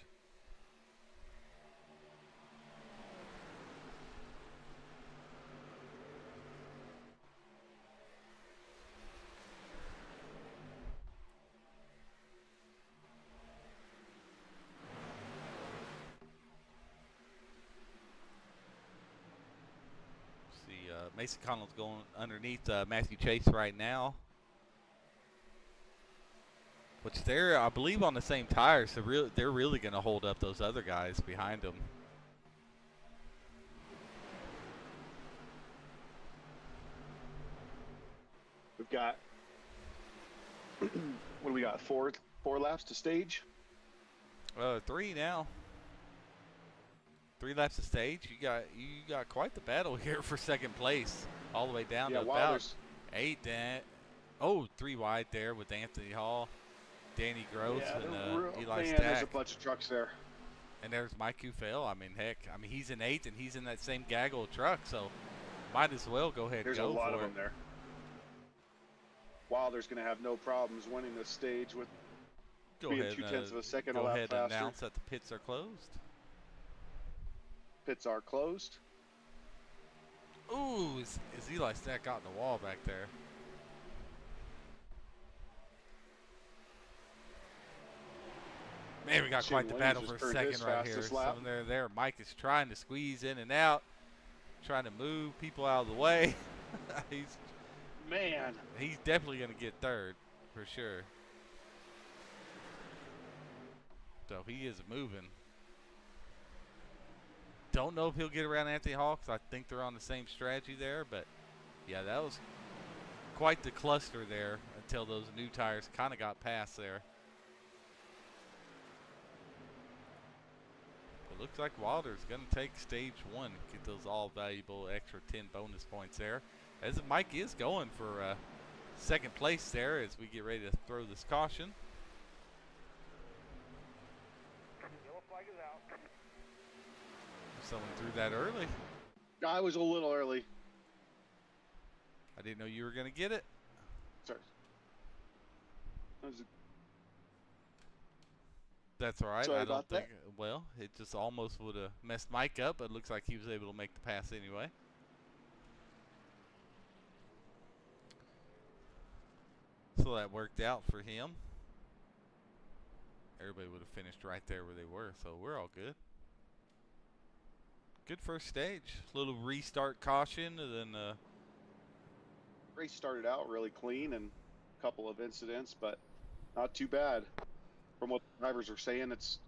See, Mason Connell's going underneath Matthew Chase right now. Which they're, I believe, on the same tires, so they're really going to hold up those other guys behind them. We've got what do we got? Four laps to stage. 3 now. 3 laps of stage. You got quite the battle here for second place, all the way down Yeah, to Wilder's about 8. 3 wide there with Anthony Hall, Danny Gross, and Eli man, Stack. there's a bunch of trucks there. And there's Mike Kufel. I mean, heck, he's in 8th, and he's in that same gaggle of trucks, so might as well go ahead There's and a go lot for of them it. there. Wilder's going to have no problems winning this stage with Go being ahead, 2/10 of a second go a lap ahead and faster. announce that the pits are closed. Pits are closed. Ooh, is Eli Stack got in the wall back there? Man, we got Shane quite the Williams battle just for a turned his second right here. fastest lap. Someone there. Mike is trying to squeeze in and out, trying to move people out of the way. Man. He's definitely going to get third for sure. So he is moving. Don't know if he'll get around Anthony Hawks. I think they're on the same strategy there, but yeah, that was quite the cluster there until those new tires kind of got past there. It looks like Wilder's going to take stage 1, get those all valuable extra 10 bonus points there. As Mike is going for second place there as we get ready to throw this caution. Yellow flag is out. Someone threw that early. I was a little early. I didn't know you were going to get it. Sorry. That was That's all right. Sorry I don't about that. think. Well, it just almost would have messed Mike up, but it looks like he was able to make the pass anyway. So that worked out for him. Everybody would have finished right there where they were, so we're all good. Good first stage. Little restart caution, and then race started out really clean and a couple of incidents, but not too bad. From what the drivers are saying, it's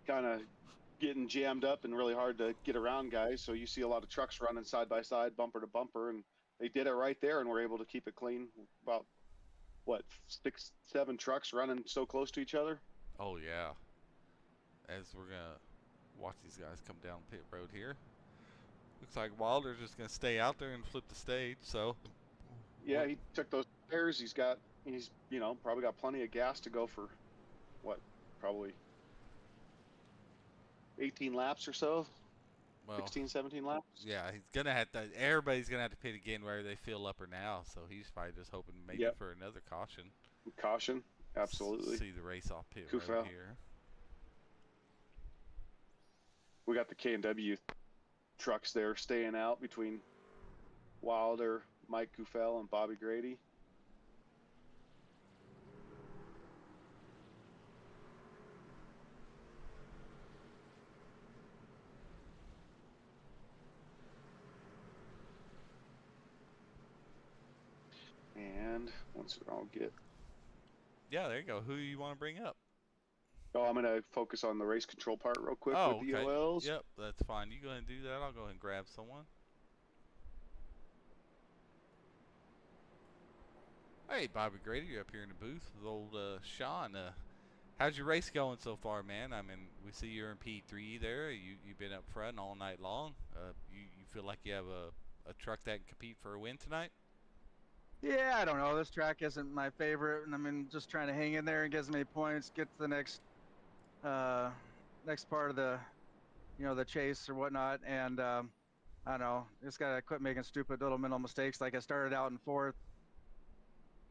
kind of getting jammed up and really hard to get around, guys. So you see a lot of trucks running side by side, bumper to bumper, and they did it right there and were able to keep it clean. About, what, 6, 7 trucks running so close to each other? oh yeah. As we're gonna watch these guys come down pit road here. Looks like Wilder's just gonna stay out there and flip the stage. So Yeah, he took those tires. He's probably got plenty of gas to go for, what, probably 18 laps or so, well, 16, 17 laps. yeah, he's gonna have to. Everybody's gonna have to pit again where they feel upper now. So he's probably just hoping maybe Yep. for another caution. Caution, absolutely. See the race off pit Kufel. road here. We got the K&W trucks there staying out between Wilder, Mike Kufel, and Bobby Grady. And once I'll get, Yeah, there you go. Who you want to bring up? I'm going to focus on the race control part real quick Oh, with the okay. EOLs. Yep, that's fine. You go ahead and do that. I'll go ahead and grab someone. Hey, Bobby Grady, you're up here in the booth with old Sean. How's your race going so far, man? I mean, we see you're in P3 there. You've been up front all night long. You feel like you have a truck that can compete for a win tonight? Yeah, I don't know. This track isn't my favorite, and I mean, just trying to hang in there and get as many points, get to the next part of the, the chase or whatnot. And I don't know, just gotta quit making stupid little mental mistakes. Like I started out in 4th,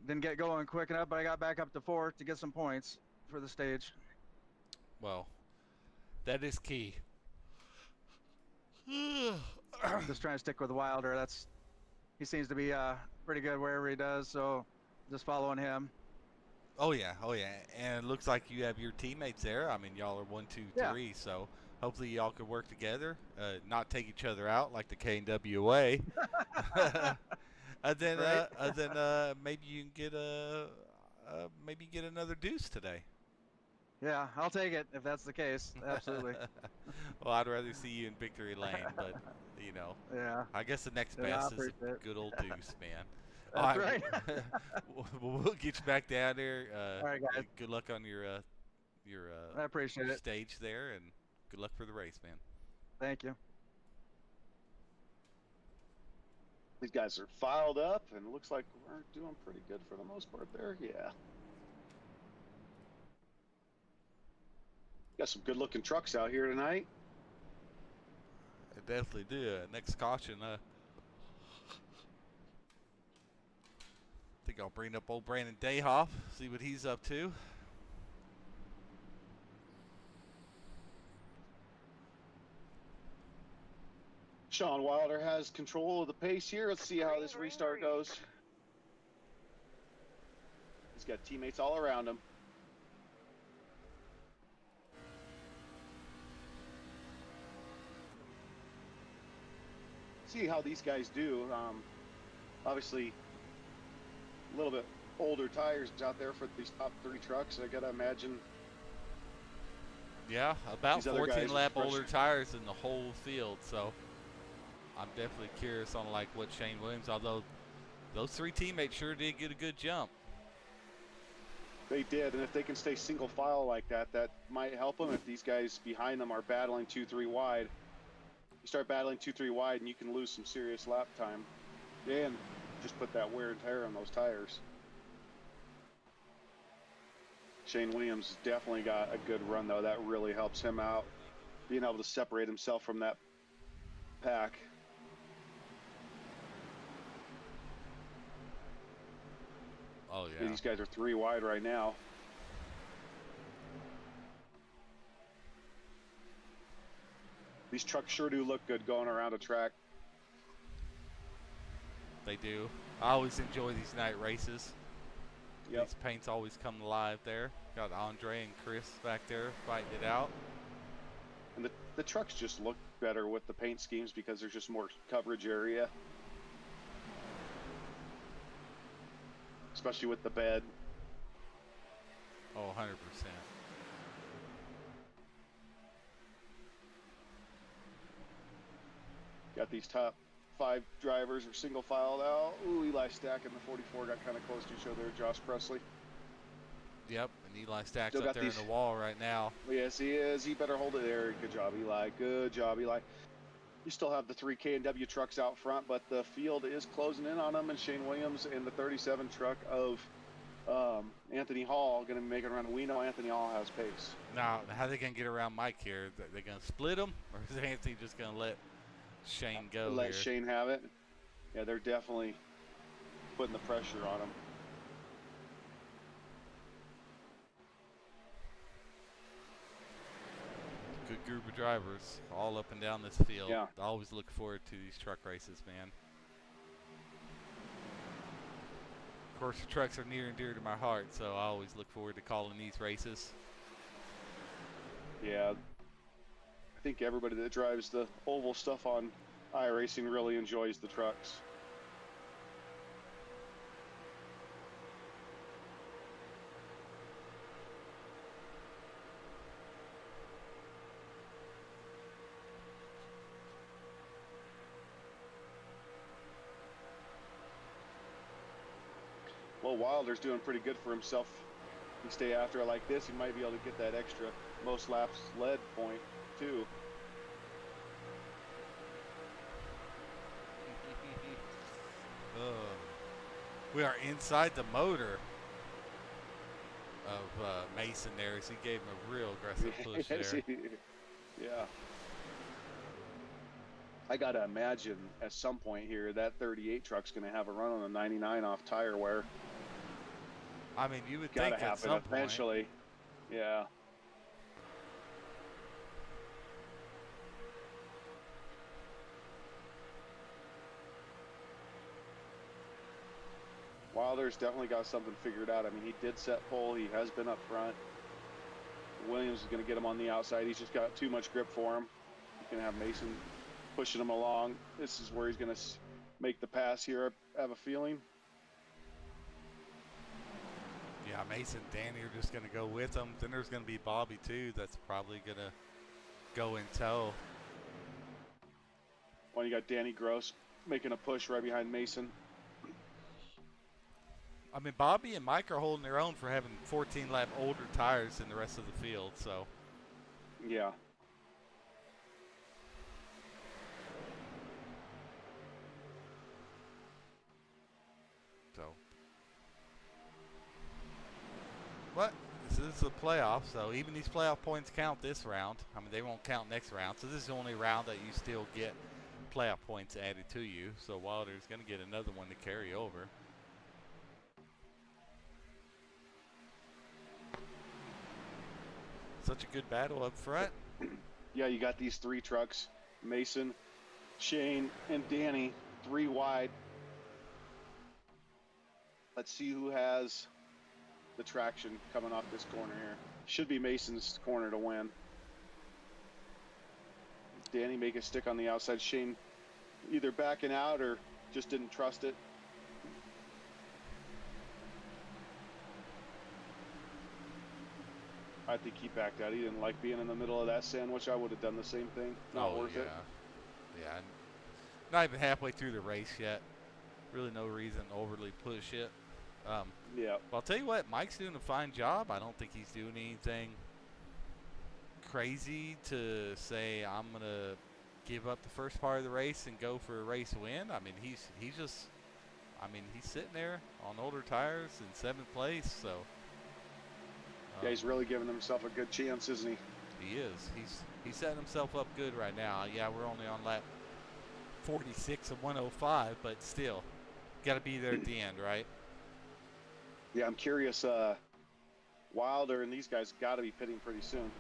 didn't get going quick enough, but I got back up to 4th to get some points for the stage. Well, that is key. Just trying to stick with Wilder. He seems to be pretty good wherever he does, so just following him. Oh yeah, and it looks like you have your teammates there. I mean, y'all are 1, 2, 3, Yeah. so hopefully y'all can work together, not take each other out like the K&W way. And then, Right. maybe you can get another deuce today. Yeah, I'll take it if that's the case. Absolutely. Well, I'd rather see you in victory lane, but Yeah. I guess the next Yeah, I best is appreciate a it. good old deuce, man. That's All right. we'll get you back down there. All right, guys. Good luck on your I appreciate it. stage there, and good luck for the race, man. Thank you. These guys are filed up, and it looks like we're doing pretty good for the most part there. Yeah. Got some good-looking trucks out here tonight. I definitely do. Next caution. I think I'll bring up old Brandon Dayhoff, see what he's up to. Sean Wilder has control of the pace here. Let's see how this restart goes. He's got teammates all around him. see how these guys do. Obviously, a little bit older tires out there for these top 3 trucks. I gotta imagine. Yeah, about These other 14 guys are lap fresh. older tires in the whole field. So I'm definitely curious on like what Shane Williams, although those 3 teammates sure did get a good jump. They did, and if they can stay single file like that, that might help them. If these guys behind them are battling 2-3 wide, you start battling 2-3 wide, and you can lose some serious lap time, and just put that wear and tear on those tires. Shane Williams definitely got a good run, though. That really helps him out, being able to separate himself from that pack. Oh, yeah. These guys are 3 wide right now. These trucks sure do look good going around a track. They do. I always enjoy these night races. Yep. These paints always come alive there. Got Andre and Chris back there fighting it out. And the trucks just look better with the paint schemes because there's just more coverage area. Especially with the bed. Oh, 100%. Got these top 5 drivers are single filed out. Ooh, Eli Stack in the 44 got kind of close to each other. Josh Presley. Yep, and Eli Stack's Still up got there these- in the wall right now. Yes, he is. He better hold it there. Good job, Eli. Good job, Eli. You still have the 3 K&W trucks out front, but the field is closing in on them, and Shane Williams and the 37 truck of Anthony Hall going to make it around. We know Anthony Hall has pace. Now, how are they going to get around Mike here? They going to split them, or is Anthony just going to let Shane go Let here? Shane have it. Yeah, they're definitely putting the pressure on him. Good group of drivers all up and down this field. Yeah. I always look forward to these truck races, man. Of course, the trucks are near and dear to my heart, so I always look forward to calling these races. Yeah, I think everybody that drives the oval stuff on iRacing really enjoys the trucks. Well, Wilder's doing pretty good for himself. If he stay after it like this, he might be able to get that extra most laps led point too. We are inside the motor of Mason there, as he gave him a real aggressive push there. Yeah. I gotta imagine at some point here that 38 truck's gonna have a run on the 99 off tire wear. I mean, you would Gotta think at happen some point. eventually. Yeah. Wilder's definitely got something figured out. I mean, he did set pole. He has been up front. Williams is going to get him on the outside. He's just got too much grip for him. He's going to have Mason pushing him along. This is where he's going to make the pass here, I have a feeling. Yeah, Mason and Danny are just going to go with him. Then there's going to be Bobby, too. That's probably going to go in tow. Well, you got Danny Gross making a push right behind Mason. I mean, Bobby and Mike are holding their own for having 14-lap older tires than the rest of the field, so. Yeah. So. But this is a playoff, so even these playoff points count this round. I mean, they won't count next round, so this is the only round that you still get playoff points added to you. So Wilder's going to get another one to carry over. Such a good battle up front. Yeah, you got these 3 trucks. Mason, Shane, and Danny, 3 wide. Let's see who has the traction coming off this corner here. Should be Mason's corner to win. Danny make a stick on the outside. Shane either backing out or just didn't trust it. I think he backed out. He didn't like being in the middle of that sandwich. I would have done the same thing. Not worth yeah. it. Yeah. Not even halfway through the race yet. Really no reason to overly push it. Yeah. Well, I'll tell you what, Mike's doing a fine job. I don't think he's doing anything crazy to say I'm gonna give up the first part of the race and go for a race win. I mean, he's sitting there on older tires in 7th place, so Yeah, he's really giving himself a good chance, isn't he? he is. He's setting himself up good right now. Yeah, we're only on lap 46 of 105, but still, got to be there at the end, right? Yeah, I'm curious. Wilder and these guys got to be pitting pretty soon.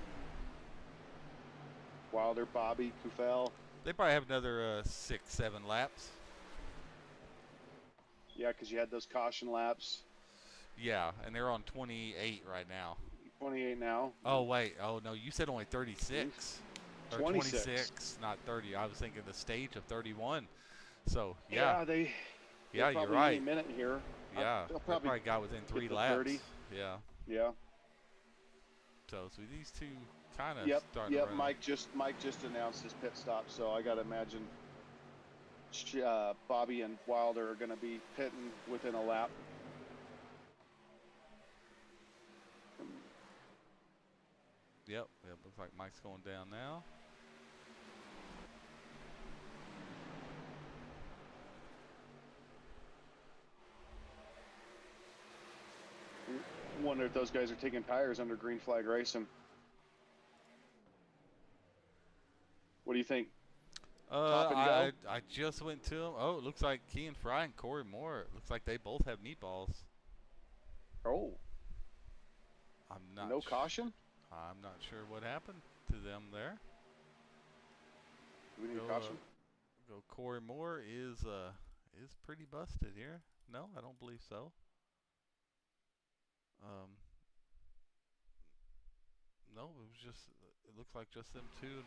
Wilder, Bobby, Kufel. They probably have another 6, 7 laps. Yeah, because you had those caution laps. Yeah, and they're on 28 right now. 28 now. Oh, wait. Oh, no, you said only 36. Or 26, not 30. I was thinking the stage of 31. So, Yeah, yeah. they Yeah, probably you're right. Any minute here. Yeah, They'll they probably got within 3 get to laps. 30. Yeah. Yeah. So these two kind of Yep. starting to run. Mike just announced his pit stop, so I gotta imagine Bobby and Wilder are gonna be pitting within a lap. Yep. Looks like Mike's going down now. Wonder if those guys are taking tires under green flag racing. What do you think? Top and go? I just went to them. Oh, it looks like Kean Fry and Corey Moore. It looks like they both have meatballs. Oh, I'm not. no caution? I'm not sure what happened to them there. Do we need Go, caution? Corey Moore is pretty busted here. No, I don't believe so. No, it was just. It looks like just them two.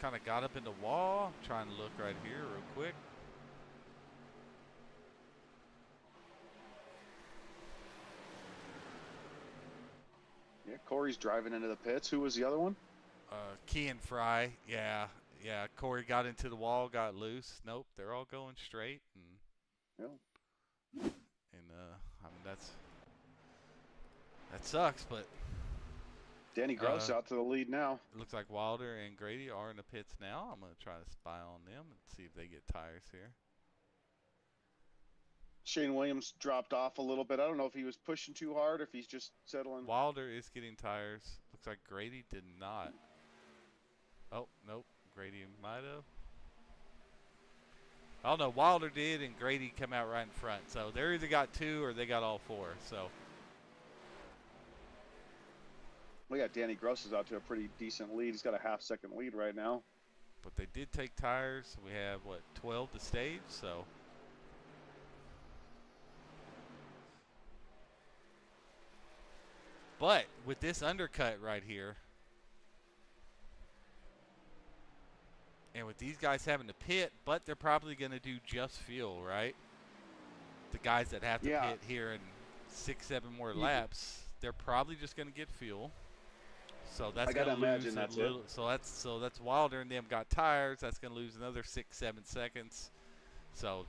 Kind of got up in the wall. Trying to look right here real quick. Yeah, Corey's driving into the pits. Who was the other one? Kean Fry. Yeah. Corey got into the wall, got loose. Nope, they're all going straight, and Yeah. I mean that sucks, but Danny Gross out to the lead now. it looks like Wilder and Grady are in the pits now. I'm gonna try to spy on them and see if they get tires here. Shane Williams dropped off a little bit. I don't know if he was pushing too hard or if he's just settling. Wilder is getting tires. Looks like Grady did not. Oh, nope. Grady might have. Oh, no. Wilder did, and Grady come out right in front. So they either got 2 or they got all 4. So. We got Danny Gross is out to a pretty decent lead. He's got a half-second lead right now. But they did take tires. We have, 12 to stage, so. But with this undercut right here, and with these guys having to pit, but they're probably going to do just fuel, right? The guys that have to pit here in 6, 7 more laps, they're probably just going to get fuel. So that's going to lose a little. So that's Wilder and them got tires. That's going to lose another 6, 7 seconds. So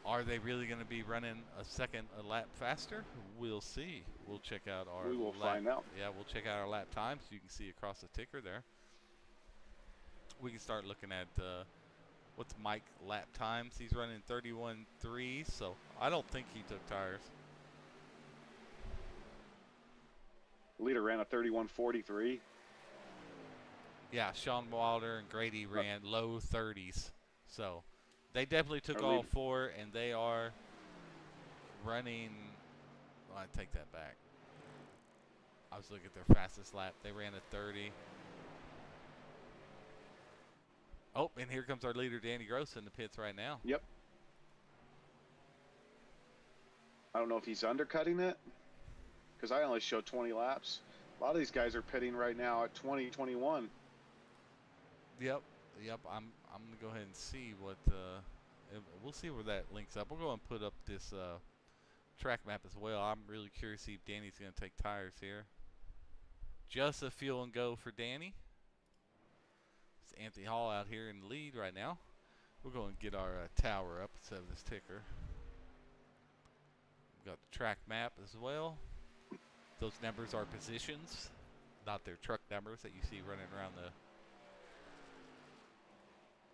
are they really going to be running a lap faster? We'll see. We'll check out our We will find out. Yeah, we'll check out our lap times. You can see across the ticker there. We can start looking at what's Mike lap times. He's running 31.3, so I don't think he took tires. Leader ran a 31.43. Yeah, Sean Wilder and Grady ran low 30s. So they definitely took all 4, and they are running. Well, I take that back. I was looking at their fastest lap. They ran a 30. Oh, and here comes our leader, Danny Gross, in the pits right now. Yep. I don't know if he's undercutting it because I only showed 20 laps. A lot of these guys are pitting right now at 20, 21. Yep. I'm gonna go ahead and see what we'll see where that links up. We'll go and put up this track map as well. I'm really curious to see if Danny's gonna take tires here. Just a fuel and go for Danny. It's Anthony Hall out here in the lead right now. We'll go and get our tower up instead of this ticker. We've got the track map as well. Those numbers are positions, not their truck numbers that you see running around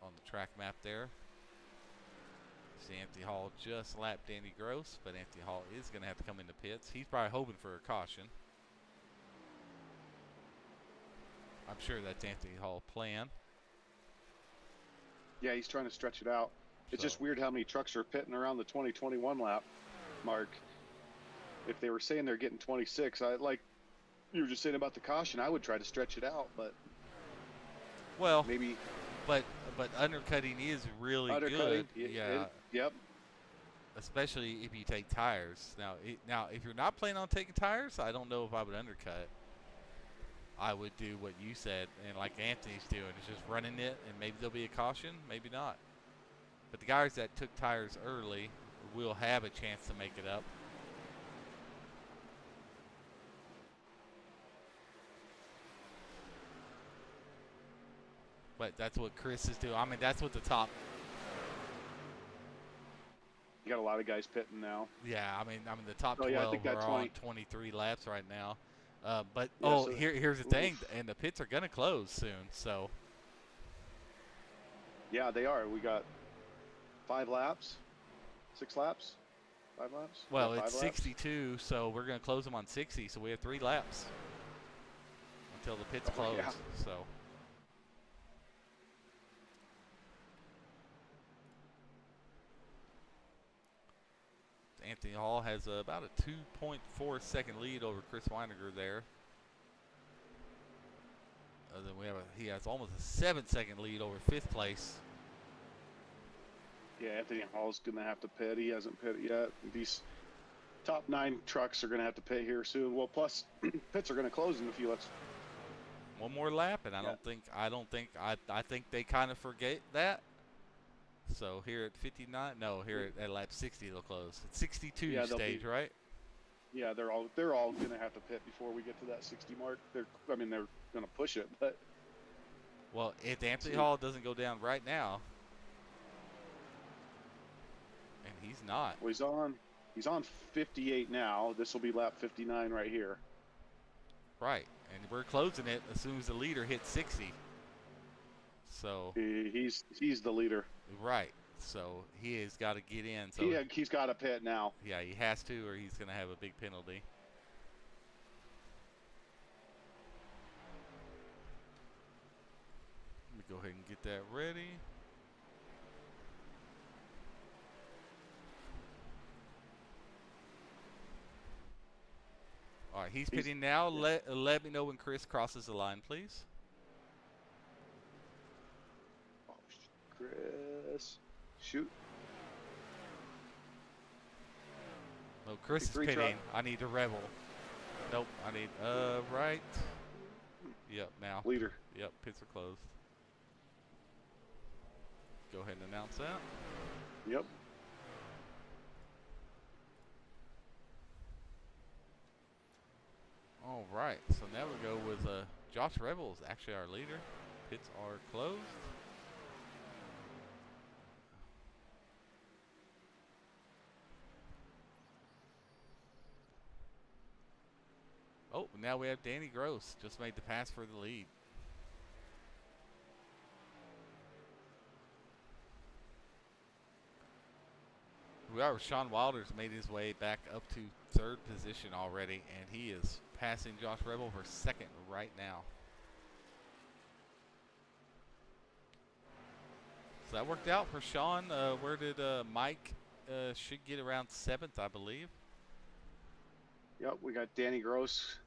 on the track map there. See Anthony Hall just lapped Danny Gross, but Anthony Hall is going to have to come into pits. He's probably hoping for a caution. I'm sure that's Anthony Hall's plan. Yeah, he's trying to stretch it out. It's just weird how many trucks are pitting around the 2021 lap mark. If they were saying they're getting 26, like you were just saying about the caution, I would try to stretch it out, but well, maybe. But undercutting is really good. Yeah. Yep. Especially if you take tires. Now, if you're not planning on taking tires, I don't know if I would undercut. I would do what you said, and like Anthony's doing, is just running it, and maybe there'll be a caution, maybe not. But the guys that took tires early will have a chance to make it up. But that's what Chris is doing. I mean, that's what the top. You got a lot of guys pitting now. Yeah, I mean the top 12 I think are that's on 23 laps right now. But yeah, so here's the thing, and the pits are gonna close soon. So. Yeah, they are. We got 5 laps, 6 laps, 5 laps. Well, yeah, it's 5 laps. 62, so we're gonna close them on 60. So we have 3 laps until the pits close. Yeah. So. Anthony Hall has about a 2.4 second lead over Chris Weiniger there. Then he has almost a 7-second lead over 5th place. Yeah, Anthony Hall's gonna have to pit. He hasn't pitted yet. These top 9 trucks are gonna have to pit here soon. Well, plus pits are gonna close in a few laps. One more lap, and I think they kind of forget that. So here at 59, no, here at lap 60 they'll close. It's 62 stage, right? Yeah, they're all gonna have to pit before we get to that 60 mark. They're gonna push it, but well, if Anthony Hall doesn't go down right now, and he's not. Well, he's on 58 now. This will be lap 59 right here. Right, and we're closing it as soon as the leader hits 60. So he's the leader. Right. So he has got to get in. So he's got to pit now. Yeah, he has to, or he's going to have a big penalty. Let me go ahead and get that ready. All right, he's pitting now. Let me know when Chris crosses the line, please. Chris, shoot. Oh, Chris is pitting. Truck. I need to rebel. Nope, I need, right. Yep, now. Leader. Yep, pits are closed. Go ahead and announce that. Yep. All right, so now we go with Josh Rebel is actually our leader. Pits are closed. Oh, now we have Danny Gross just made the pass for the lead. Sean Wilder's made his way back up to 3rd position already, and he is passing Josh Rebel for 2nd right now. So that worked out for Sean. Where did Mike should get around 7th, I believe. Yep, we got Danny Gross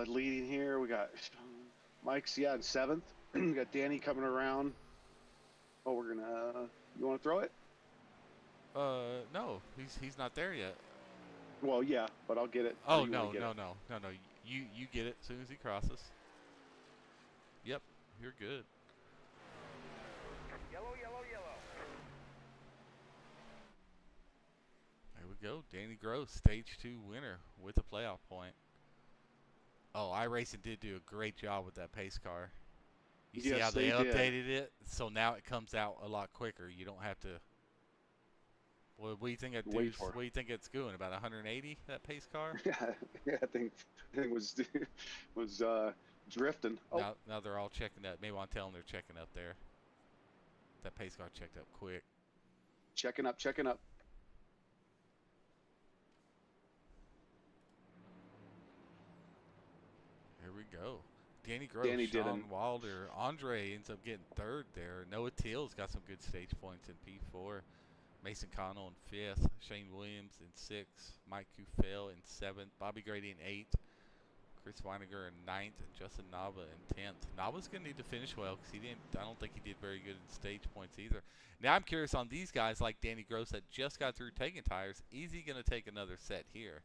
leading here. We got Mike's in 7th. We got Danny coming around. Oh, we're gonna. You want to throw it? No, he's not there yet. Well, yeah, but I'll get it. Oh no. You get it as soon as he crosses. Yep. You're good. Yellow, yellow, yellow. There we go. Danny Gross, Stage 2 winner with a playoff point. Oh, iRacing did do a great job with that pace car. You see Yes, how they they did. updated it? So now it comes out a lot quicker. You don't have to. What do you think it Wait does? for it. What do you think it's doing? About 180, that pace car? Yeah, I think was drifting. Oh, Now they're all checking up. Maybe I'll tell them they're checking up there. That pace car checked up quick. checking up. Here we go. Danny Gross, Danny Sean didn't. Wilder, Andre ends up getting third there. Noah Teal's got some good stage points in P4. Mason Connell in fifth. Shane Williams in sixth. Mike Kufel in seventh. Bobby Grady in eighth. Chris Weiniger in ninth, and Justin Nava in 10th. Nava's going to need to finish well because I don't think he did very good in stage points either. Now I'm curious on these guys like Danny Gross that just got through taking tires. Is he going to take another set here?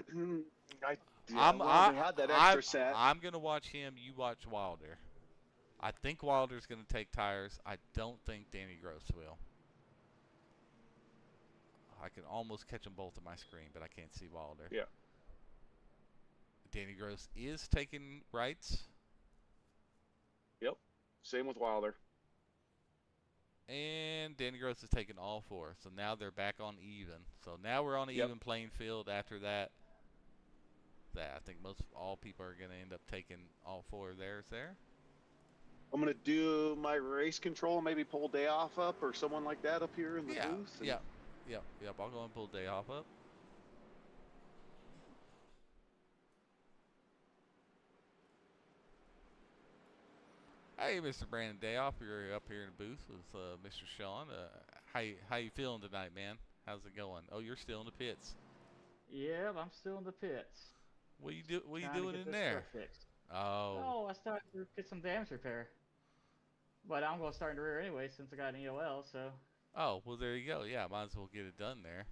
They had that extra set. I'm going to watch him. You watch Wilder. I think Wilder's going to take tires. I don't think Danny Gross will. I can almost catch them both on my screen, but I can't see Wilder. Yeah. Danny Gross is taking rights. Yep. Same with Wilder. And Danny Gross is taking all four. So now they're back on even. So now we're on an even playing field after that. I think all people are going to end up taking all four of theirs there. I'm going to do my race control, maybe pull Day Off up or someone like that up here in the booth. And Yep. I'll go and pull Day Off up. Hey, Mr. Brandon Dayoff, you're up here in the booth with Mr. Sean. How you feeling tonight, man? How's it going? Oh, you're still in the pits. Yeah, I'm still in the pits. What you doing Trying to get in this there? stuff fixed. Oh, I started to get some damage repair. But I'm going to start in the rear anyway since I got an EOL, so. Oh, well, there you go. Yeah, might as well get it done there.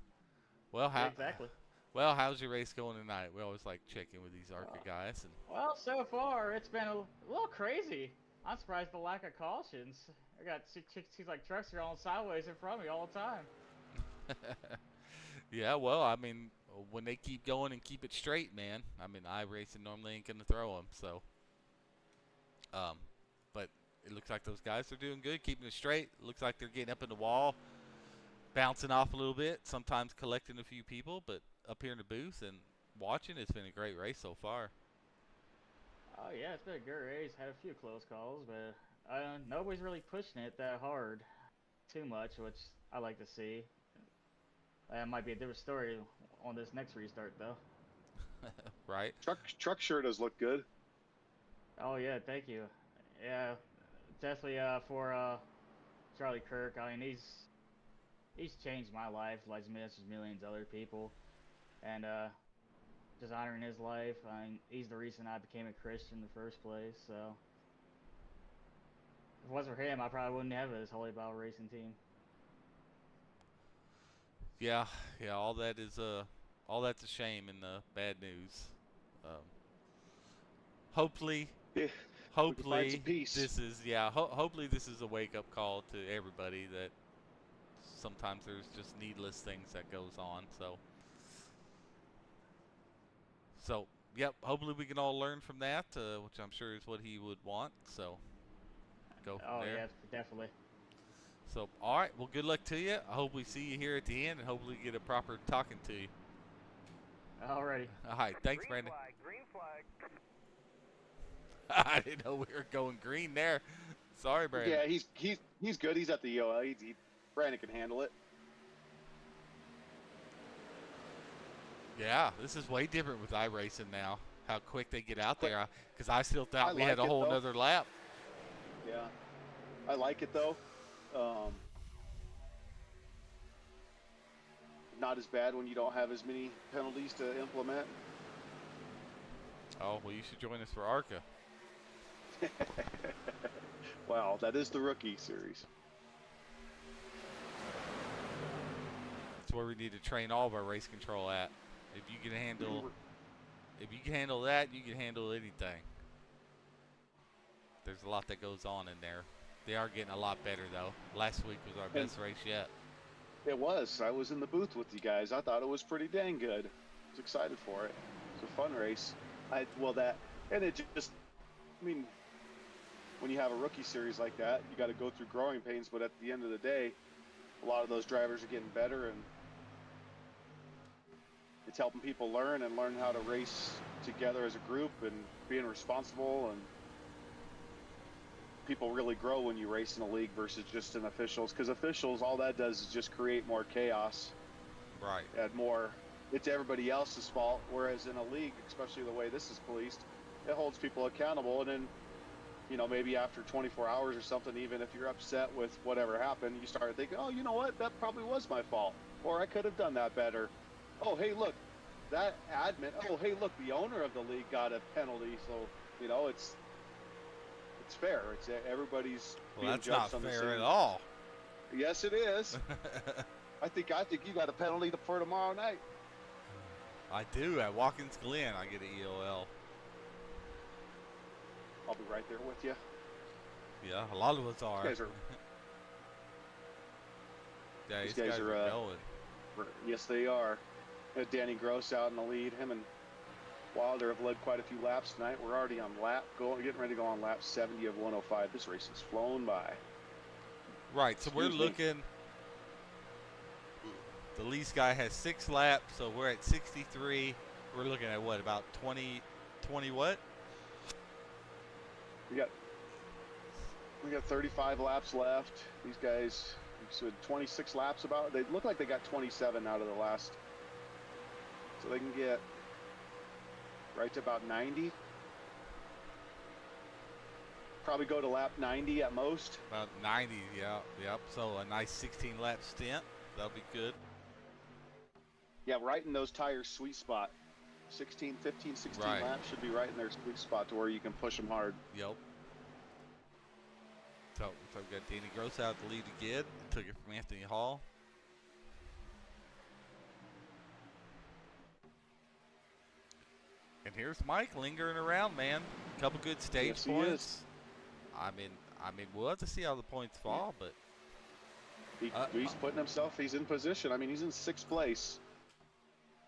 Well, Exactly. Well, how's your race going tonight? We always like checking with these ARCA guys. And Well, so far it's been a little crazy. I'm surprised the lack of cautions. I got seems like trucks are on sideways in front of me all the time. yeah, well, I mean, when they keep going and keep it straight, man. I mean, iRacing normally ain't gonna throw them, so. But it looks like those guys are doing good, keeping it straight. Looks like they're getting up in the wall, bouncing off a little bit, sometimes collecting a few people, but up here in the booth and watching, it's been a great race so far. Oh yeah, it's been a good race. Had a few close calls, but nobody's really pushing it that hard too much, which I like to see. That might be a different story on this next restart, though. Right. Truck sure does look good. Oh yeah, thank you. Yeah, definitely for Charlie Kirk. I mean, he's changed my life, like me, as millions of other people, and just honoring his life. I mean, he's the reason I became a Christian in the first place. So if it wasn't for him, I probably wouldn't have this Holy Bible racing team. Yeah, all that's a shame and bad news. Hopefully this is hopefully this is a wake-up call to everybody that sometimes there's just needless things that goes on. So yep, hopefully we can all learn from that, which I'm sure is what he would want. So go from there. Oh yeah, definitely. So, all right. Well, good luck to you. I hope we see you here at the end, and hopefully get a proper talking to you. Alrighty. All right. Thanks, Green Brandon. flag. I didn't know we were going green there. Sorry, Brandon. Yeah, he's good. He's at the EOL. Brandon can handle it. Yeah, this is way different with iRacing now. How quick they get out there. Because I still thought we had a whole another lap. Yeah, I like it though. Not as bad when you don't have as many penalties to implement. Oh, well, you should join us for ARCA. Wow, that is the rookie series. That's where we need to train all of our race control at. If you can handle that, you can handle anything. There's a lot that goes on in there. They are getting a lot better though. Last week was our best race yet. It was. I was in the booth with you guys. I thought it was pretty dang good. I was excited for it. It was a fun race. And it just, I mean, when you have a rookie series like that, you got to go through growing pains. But at the end of the day, a lot of those drivers are getting better, and it's helping people learn how to race together as a group and being responsible. And people really grow when you race in a league versus just in officials, because officials, all that does is just create more chaos. Right. And more, it's everybody else's fault. Whereas in a league, especially the way this is policed, it holds people accountable. And then, you know, maybe after 24 hours or something, even if you're upset with whatever happened, you start thinking, oh, you know what, that probably was my fault, or I could have done that better. Oh, hey, look, that admin, oh, hey, look, the owner of the league got a penalty. So, you know, it's fair. It's everybody's being that's judged not on the fair same. at all. Yes, it is. I think you got a penalty for tomorrow night. I do. At Watkins Glen, I get an EOL. I'll be right there with you. Yeah, a lot of us are. These guys are. Yeah, these guys are going. Yes, they are. Danny Gross out in the lead. Him and Wilder have led quite a few laps tonight. We're already on getting ready to go on lap 70 of 105. This race has flown by. Right, so we're looking. The least guy has 6 laps, so we're at 63. We're looking at what, about 20 what? We got 35 laps left. These guys, so 26 laps about. They look like they got 27 out of the last. So they can get right to about 90. Probably go to lap 90 at most. About 90, yeah, yep. So a nice 16 lap stint. That'll be good. Yeah, right in those tires' sweet spot. 16 right. laps should be right in their sweet spot to where you can push them hard. Yep. So we've got Danny Gross out the lead again. Took it from Anthony Hall. And here's Mike lingering around, man. A couple good stage Yes, points. I mean, we'll have to see how the points fall, but he's putting himself. He's in position. I mean, he's in 6th place.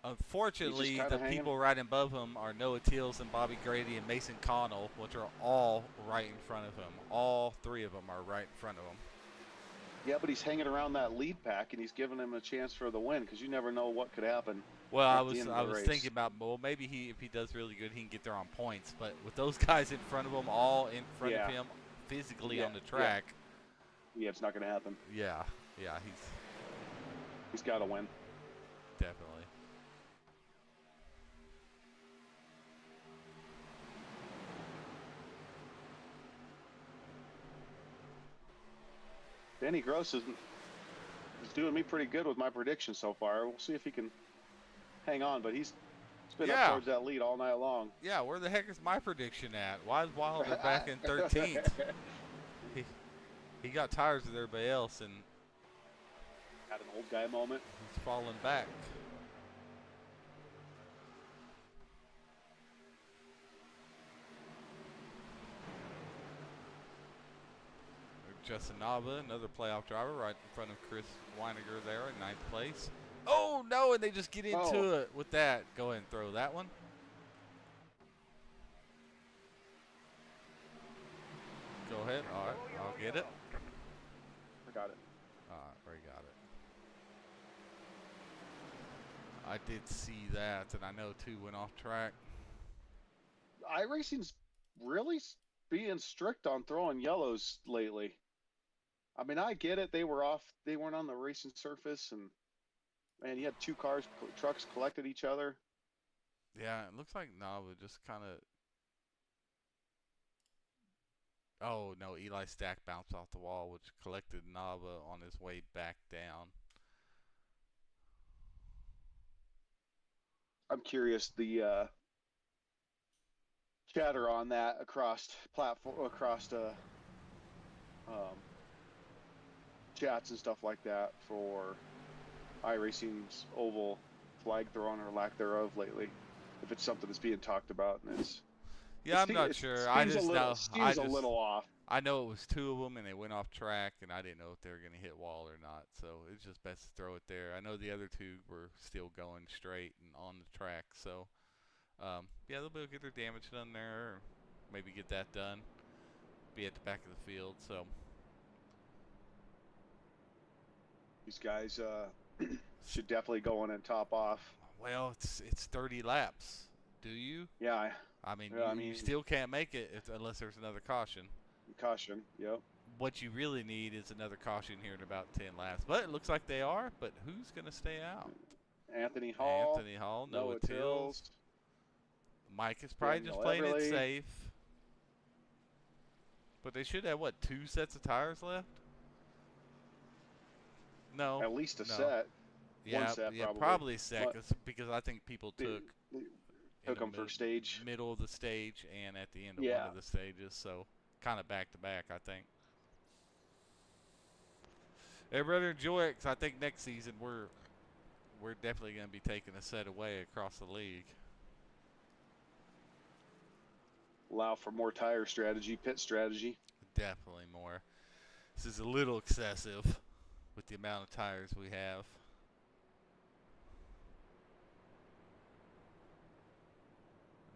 Unfortunately, the people right above him are Noah Teals and Bobby Grady and Mason Connell, which are all right in front of him. All 3 of them are right in front of him. Yeah, but he's hanging around that lead pack, and he's giving him a chance for the win, because you never know what could happen. Well, I was thinking about, well, maybe if he does really good, he can get there on points. But with those guys in front of him, all in front of him, physically on the track. Yeah, it's not going to happen. Yeah, he's got to win. Definitely. Danny Gross is doing me pretty good with my prediction so far. We'll see if he can hang on, but he's been up towards that lead all night long. Yeah, where the heck is my prediction at? Why is Wilder back in 13th? He got tires with everybody else and had an old guy moment. He's falling back. Justin Nava, another playoff driver, right in front of Chris Weiniger there in 9th place. Oh, no, and they just get into it with that. Go ahead and throw that one. Go ahead. All right, I'll get it. I got it. All right, already got it. I did see that, and I know 2 went off track. iRacing's really being strict on throwing yellows lately. I mean, I get it. They were off. They weren't on the racing surface, and man, you had 2 trucks collected each other. Yeah, it looks like Nava just kind of. Oh no, Eli Stack bounced off the wall, which collected Nava on his way back down. I'm curious the chatter on that across platform, chats and stuff like that for iRacing's oval flag throwing or lack thereof lately. If it's something that's being talked about, and it's Yeah, I'm not sure. I just know. Seems a little off. I know it was 2 of them, and they went off track, and I didn't know if they were going to hit wall or not. So it's just best to throw it there. I know the other 2 were still going straight and on the track. So yeah, they'll be able to get their damage done there, or maybe get that done. Be at the back of the field. So These guys should definitely go in and top off. well, it's 30 laps. Do you? Yeah. I mean, Yeah, you still can't make it unless there's another caution. Caution. Yep. What you really need is another caution here in about 10 laps. But it looks like they are. But who's going to stay out? Anthony Hall. Anthony Hall, Noah Noah Tills. Mike is probably Daniel just playing Everly. it safe. But they should have, what, 2 sets of tires left? No. At least a no. set. Yeah, One set, yeah, probably. a set, because I think people took them for stage. middle of the stage and at the end of Yeah. one of the stages, so kind of back to back, I think. Everybody enjoy it, 'cause I think next season we're definitely going to be taking a set away across the league. Allow for more tire strategy, pit strategy. Definitely more. This is a little excessive with the amount of tires we have.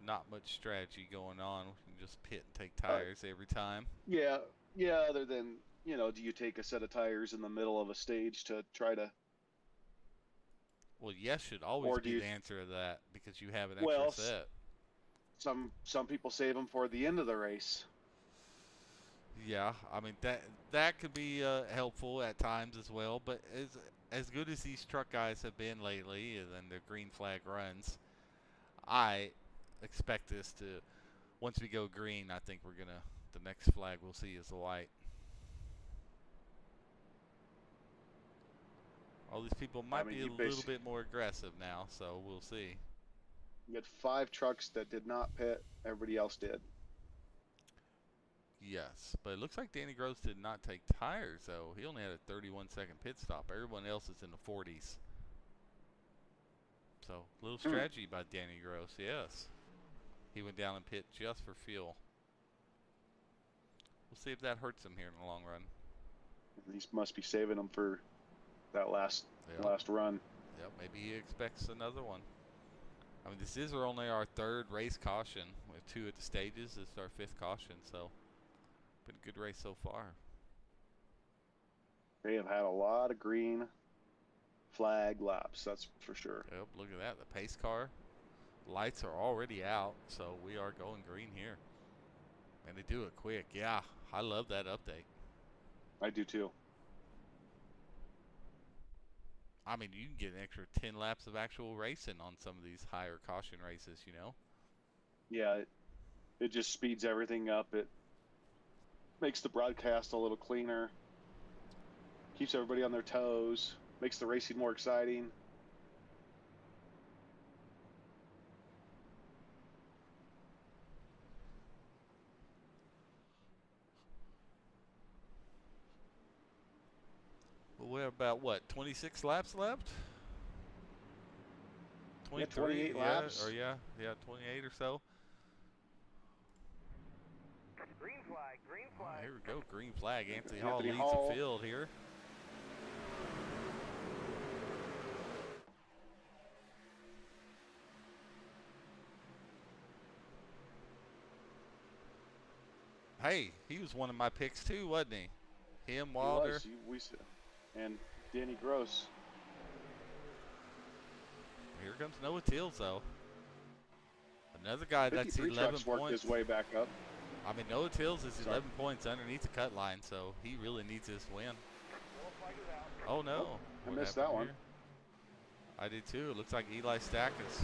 Not much strategy going on. We can just pit and take tires every time. Yeah. Other than, do you take a set of tires in the middle of a stage to try to? Well, yes should always Or be do you- the answer to that, because you have an extra Well, set. Some people save them for the end of the race. Yeah, I mean that could be helpful at times as well. But as good as these truck guys have been lately, and then their green flag runs, I expect this to, once we go green, I think the next flag we'll see is the white. All these people might be a little bit more aggressive now, so we'll see. You had 5 trucks that did not pit. Everybody else did. Yes, but it looks like Danny Gross did not take tires, though. He only had a 31-second pit stop. Everyone else is in the 40s. So, a little strategy by Danny Gross, yes. He went down and pit just for fuel. We'll see if that hurts him here in the long run. He must be saving them for that last run. Yep, maybe he expects another one. I mean, this is only our 3rd race caution. We have 2 at the stages. This is our 5th caution, so been a good race so far. They have had a lot of green flag laps, that's for sure. Yep, look at that. The pace car lights are already out, so we are going green here. And they do it quick. Yeah, I love that update. I do too. I mean, you can get an extra 10 laps of actual racing on some of these higher caution races, you know? Yeah, it just speeds everything up. It makes the broadcast a little cleaner. Keeps everybody on their toes. Makes the racing more exciting. Well, we're about, what, 26 laps left? 28 laps. Or 28 or so. Green flag, green Oh, flag. here we go, green flag. Anthony Anthony Hall leads Hall. the field here. Hey, he was one of my picks too, wasn't he? Him, Wilder. And Danny Gross. Here comes Noah Tills, though. Another guy that's 53 11 trucks worked points. his way back up. I mean, Noah Tills is 11 points underneath the cut line, so he really needs this win. Yellow flag is out. Oh, no. I What missed happened that one. here? I did too. It looks like Eli Stackus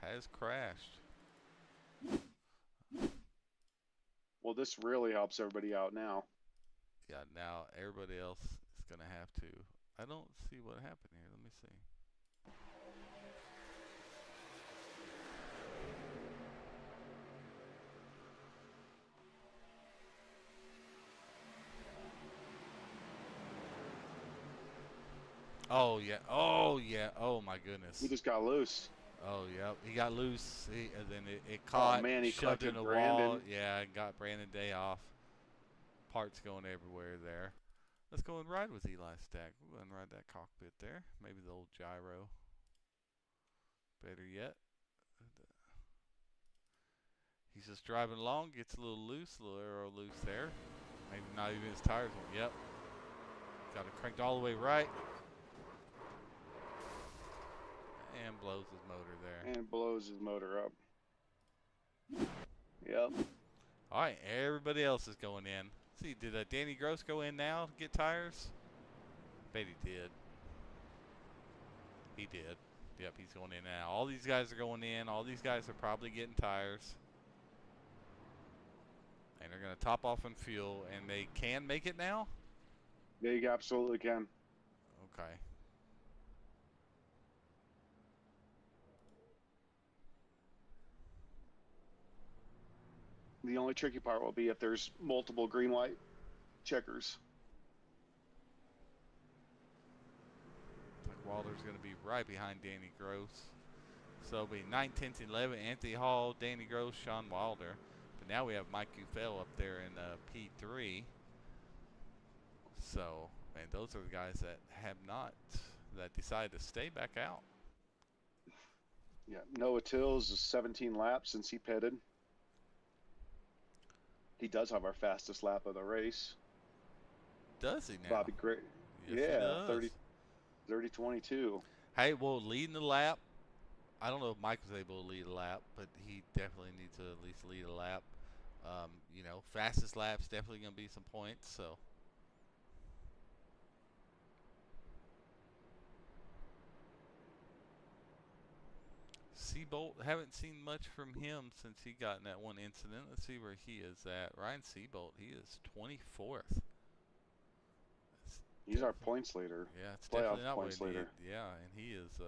has crashed. Well, this really helps everybody out now. Yeah, now everybody else is going to have to. I don't see what happened here. Let me see. Oh, yeah. Oh, yeah. Oh, my goodness. He just got loose. Oh, yep. He got loose, and then it caught, man, he shoved in collected a Brandon. wall. Yeah, and got Brandon Day off. Parts going everywhere there. Let's go and ride with Eli Stack. We'll go and ride that cockpit there. Maybe the old gyro. Better yet. He's just driving along, gets a little loose, a little aero loose there. Maybe not even his tires won't. Yep. Got it cranked all the way right. And blows his motor there. And blows his motor up. Yep. All right, everybody else is going in. See, did Danny Gross go in now to get tires? Bet he did. He did. Yep, he's going in now. All these guys are going in. All these guys are probably getting tires. And they're going to top off on fuel, and they can make it now? They absolutely can. Okay. The only tricky part will be if there's multiple green light checkers. Like Walter's going to be right behind Danny Gross. So it'll be 9, 10, 11, Anthony Hall, Danny Gross, Sean Wilder. But now we have Mike Ufell up there in P3. So, man, those are the guys that have not, that decided to stay back out. Yeah, Noah Tills is 17 laps since he pitted. He does have our fastest lap of the race. Does he now? Bobby Gray. Yes, Yeah, he does. 30-22. Hey, well, leading the lap, I don't know if Mike was able to lead a lap, but he definitely needs to at least lead a lap. You know, fastest lap's definitely going to be some points, so. Seabolt, haven't seen much from him since he got in that one incident. Let's see where he is at. Ryan Seabolt, he is 24th. He's our points leader. Yeah, it's Playoff definitely not points what he leader. need. Yeah, and he is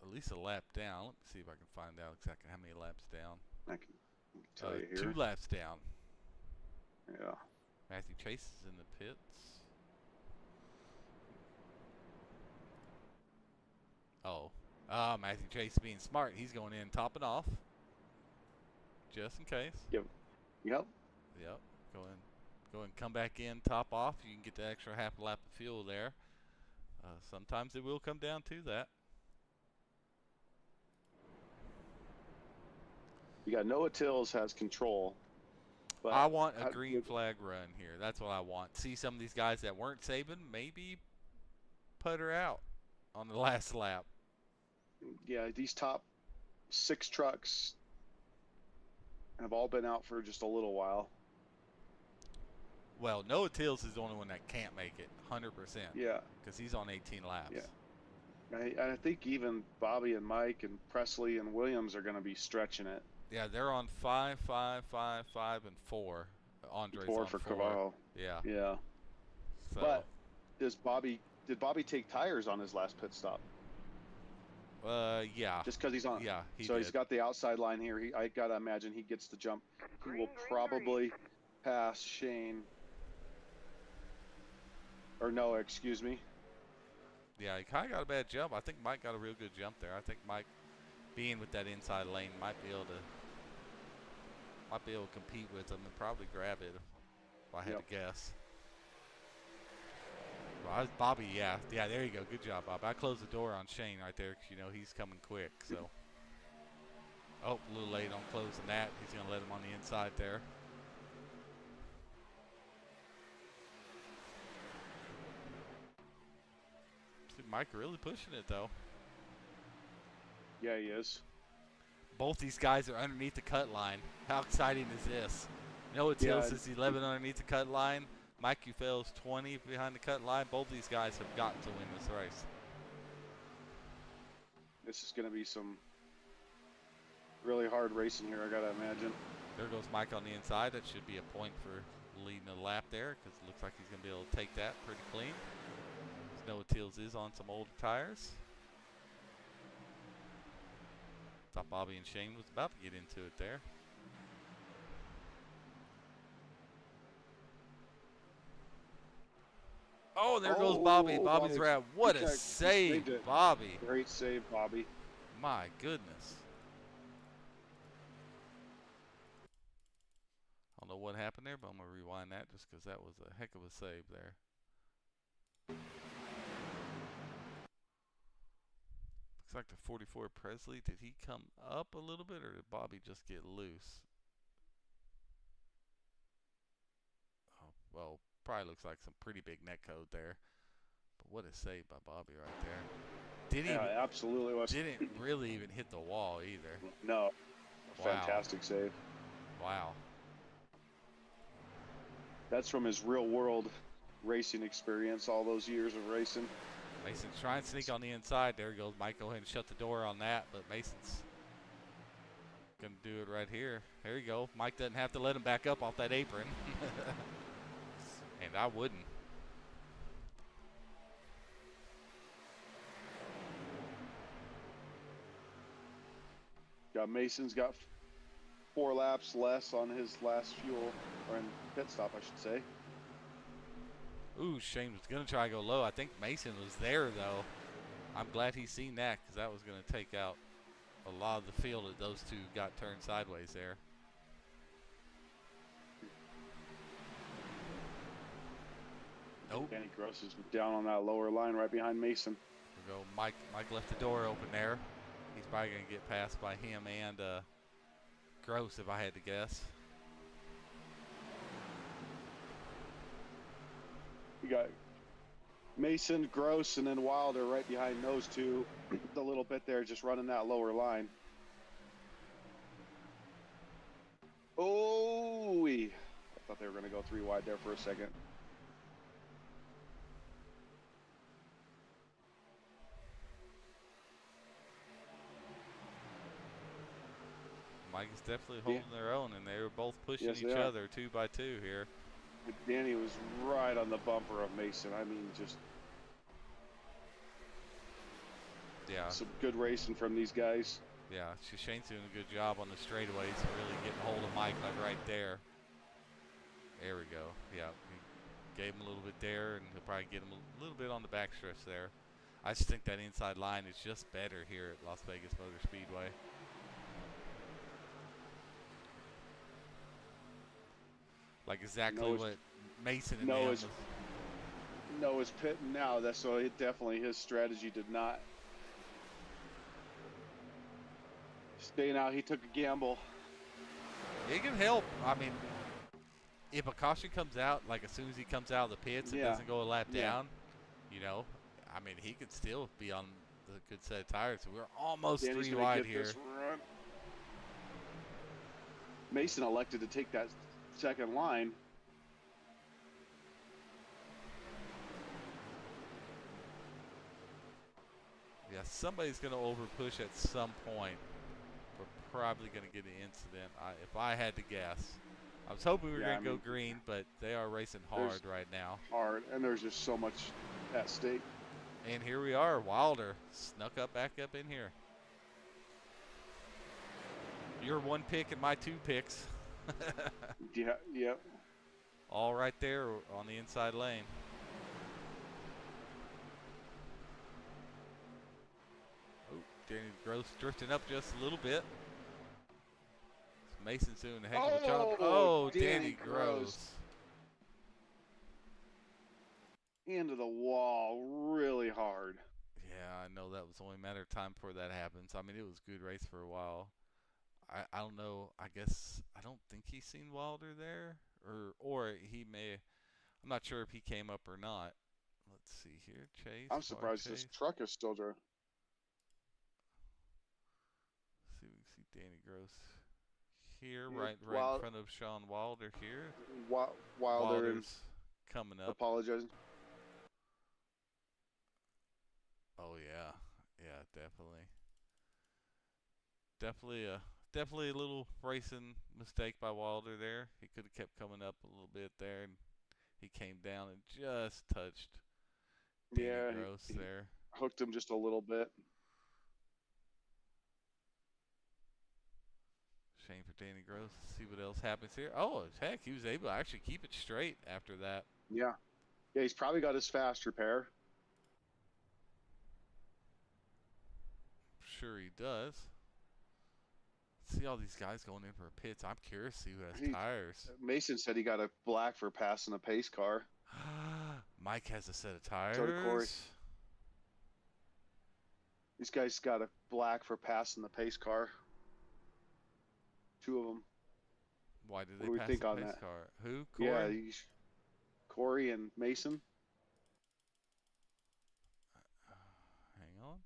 at least a lap down. Let me see if I can find out exactly how many laps down. I can tell you here. 2 laps down. Yeah. Matthew Chase is in the pits. Oh. Matthew Chase being smart. He's going in topping off. Just in case. Yep. Yep. Go and come back in, top off. You can get the extra half lap of fuel there. Sometimes it will come down to that. You got Noah Tills has control. But I want a green flag run here. That's what I want. See some of these guys that weren't saving, maybe putter out on the last lap. Yeah, these top 6 trucks have all been out for just a little while. Well, Noah Tills is the only one that can't make it, 100%. Yeah. Because he's on 18 laps. Yeah. I think even Bobby and Mike and Presley and Williams are going to be stretching it. Yeah, they're on 5, 5, 5, 5, and 4. Andre's 4 on for 4. Carvalho. Yeah. Yeah. So. But did Bobby take tires on his last pit stop? Yeah. Just because he's on. Yeah, He's got the outside line here. I gotta imagine he gets the jump. He will probably pass Shane. Or Noah, excuse me. Yeah, he kind of got a bad jump. I think Mike got a real good jump there. I think Mike, being with that inside lane, might be able to compete with him and probably grab it if I had to guess. Well, Bobby, yeah, there you go. Good job, Bob. I closed the door on Shane right there because, you know, he's coming quick. So, oh, a little late on closing that. He's going to let him on the inside there. See, Mike really pushing it, though. Yeah, he is. Both these guys are underneath the cut line. How exciting is this? Noah Tills is 11 underneath the cut line. Mike Ufell's 20 behind the cut line. Both these guys have got to win this race. This is going to be some really hard racing here, I got to imagine. There goes Mike on the inside. That should be a point for leading the lap there because it looks like he's going to be able to take that pretty clean. Noah Tills is on some older tires. Thought Bobby and Shane was about to get into it there. Oh, there goes Bobby. Oh, Bobby's wrap. What a he save, saved it. Bobby. Great save, Bobby. My goodness. I don't know what happened there, but I'm going to rewind that just because that was a heck of a save there. Looks like the 44 Presley. Did he come up a little bit, or did Bobby just get loose? Oh, well, probably looks like some pretty big net code there. But what a save by Bobby right there. Yeah, absolutely was. Didn't really even hit the wall either. No. Wow. Fantastic save. Wow. That's from his real world racing experience, all those years of racing. Mason's trying to sneak on the inside. There he goes. Mike, go ahead and shut the door on that, but Mason's going to do it right here. There you go. Mike doesn't have to let him back up off that apron. And I wouldn't. Mason's got 4 laps less on his last fuel, or in pit stop, I should say. Ooh, Shane was going to try to go low. I think Mason was there, though. I'm glad he's seen that because that was going to take out a lot of the field that those two got turned sideways there. Nope. Danny Gross is down on that lower line right behind Mason. There we go. Mike left the door open there. He's probably going to get passed by him and Gross, if I had to guess. You got Mason, Gross, and then Wilder right behind those two. The little bit there, just running that lower line. Oh, I thought they were going to go 3 wide there for a second. Mike is definitely holding their own, and they were both pushing Yes, each other 2 by 2 here. Danny was right on the bumper of Mason. I mean, just some good racing from these guys. Yeah, Shane's doing a good job on the straightaways, really getting hold of Mike like right there. There we go. Yeah, he gave him a little bit there, and he'll probably get him a little bit on the backstretch there. I just think that inside line is just better here at Las Vegas Motor Speedway. Like exactly what Mason and them was. Noah's pitting now. That's so it definitely his strategy did not staying out. He took a gamble. It can help. I mean, if a caution comes out, like as soon as he comes out of the pits and doesn't go a lap down, you know, I mean, he could still be on the good set of tires. So we're almost Danny's 3 wide here. Mason elected to take that second line. Yeah, somebody's going to overpush at some point. We're probably going to get an incident, if I had to guess. I was hoping we were going to go green, but they are racing hard right now. Hard, and there's just so much at stake. And here we are. Wilder snuck back up in here. Your 1 pick and my 2 picks. Yeah. All right there on the inside lane. Oh, Danny Gross drifting up just a little bit. Mason's doing a heck of a job. Oh, Danny Gross. Into the wall really hard. Yeah, I know that was only a matter of time before that happens. I mean, it was a good race for a while. I don't know. I guess I don't think he's seen Wilder there, or he may. I'm not sure if he came up or not. Let's see here, Chase. I'm surprised this truck is still driving. See, we can see Danny Gross here, right in front of Sean Wilder here. Wilder's coming up. Apologizing. Oh yeah, definitely a little racing mistake by Wilder there. He could have kept coming up a little bit there, and he came down and just touched Danny Gross there. Hooked him just a little bit. Shame for Danny Gross. See what else happens here. Oh, heck, he was able to actually keep it straight after that. Yeah. Yeah, he's probably got his fast repair. Sure he does. See all these guys going in for pits. I'm curious to see who has tires. Mason said he got a black for passing a pace car. Mike has a set of tires. So did Corey. These guys got a black for passing the pace car. 2 of them. Why did they What do we pass think the on pace that? car? Who? Corey? Yeah, Corey and Mason. Hang on.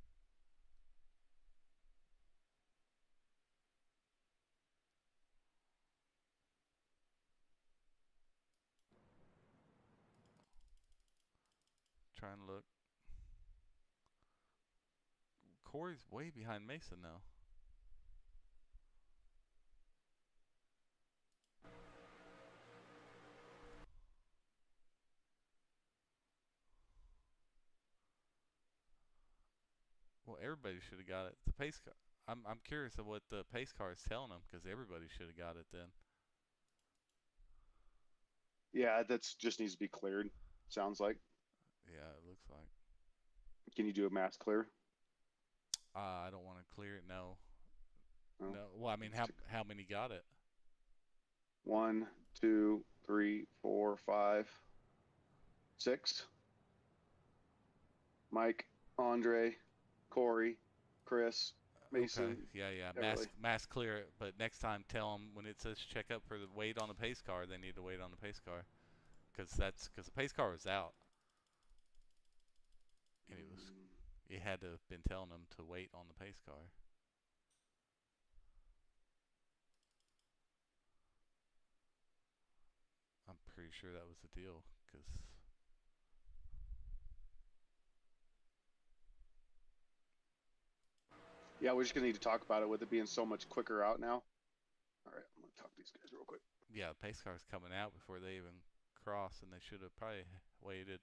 Trying to look. Corey's way behind Mason now. Well, everybody should have got it. The pace car. I'm curious of what the pace car is telling them because everybody should have got it then. Yeah, that's just needs to be cleared. Sounds like. Yeah, it looks like. Can you do a mass clear? I don't want to clear it. No. Oh. No. Well, I mean, how many got it? 1, 2, 3, 4, 5, 6. Mike, Andre, Corey, Chris, Mason. Okay. Yeah. Mass clear it. But next time, tell them when it says check up for the weight on the pace car, they need to wait on the pace car, because the pace car was out, and it had to have been telling them to wait on the pace car. I'm pretty sure that was the deal, because Yeah, we're just gonna need to talk about it with it being so much quicker out now. All right, I'm gonna talk to these guys real quick. yeah, the pace car's coming out before they even cross, and they should have probably waited.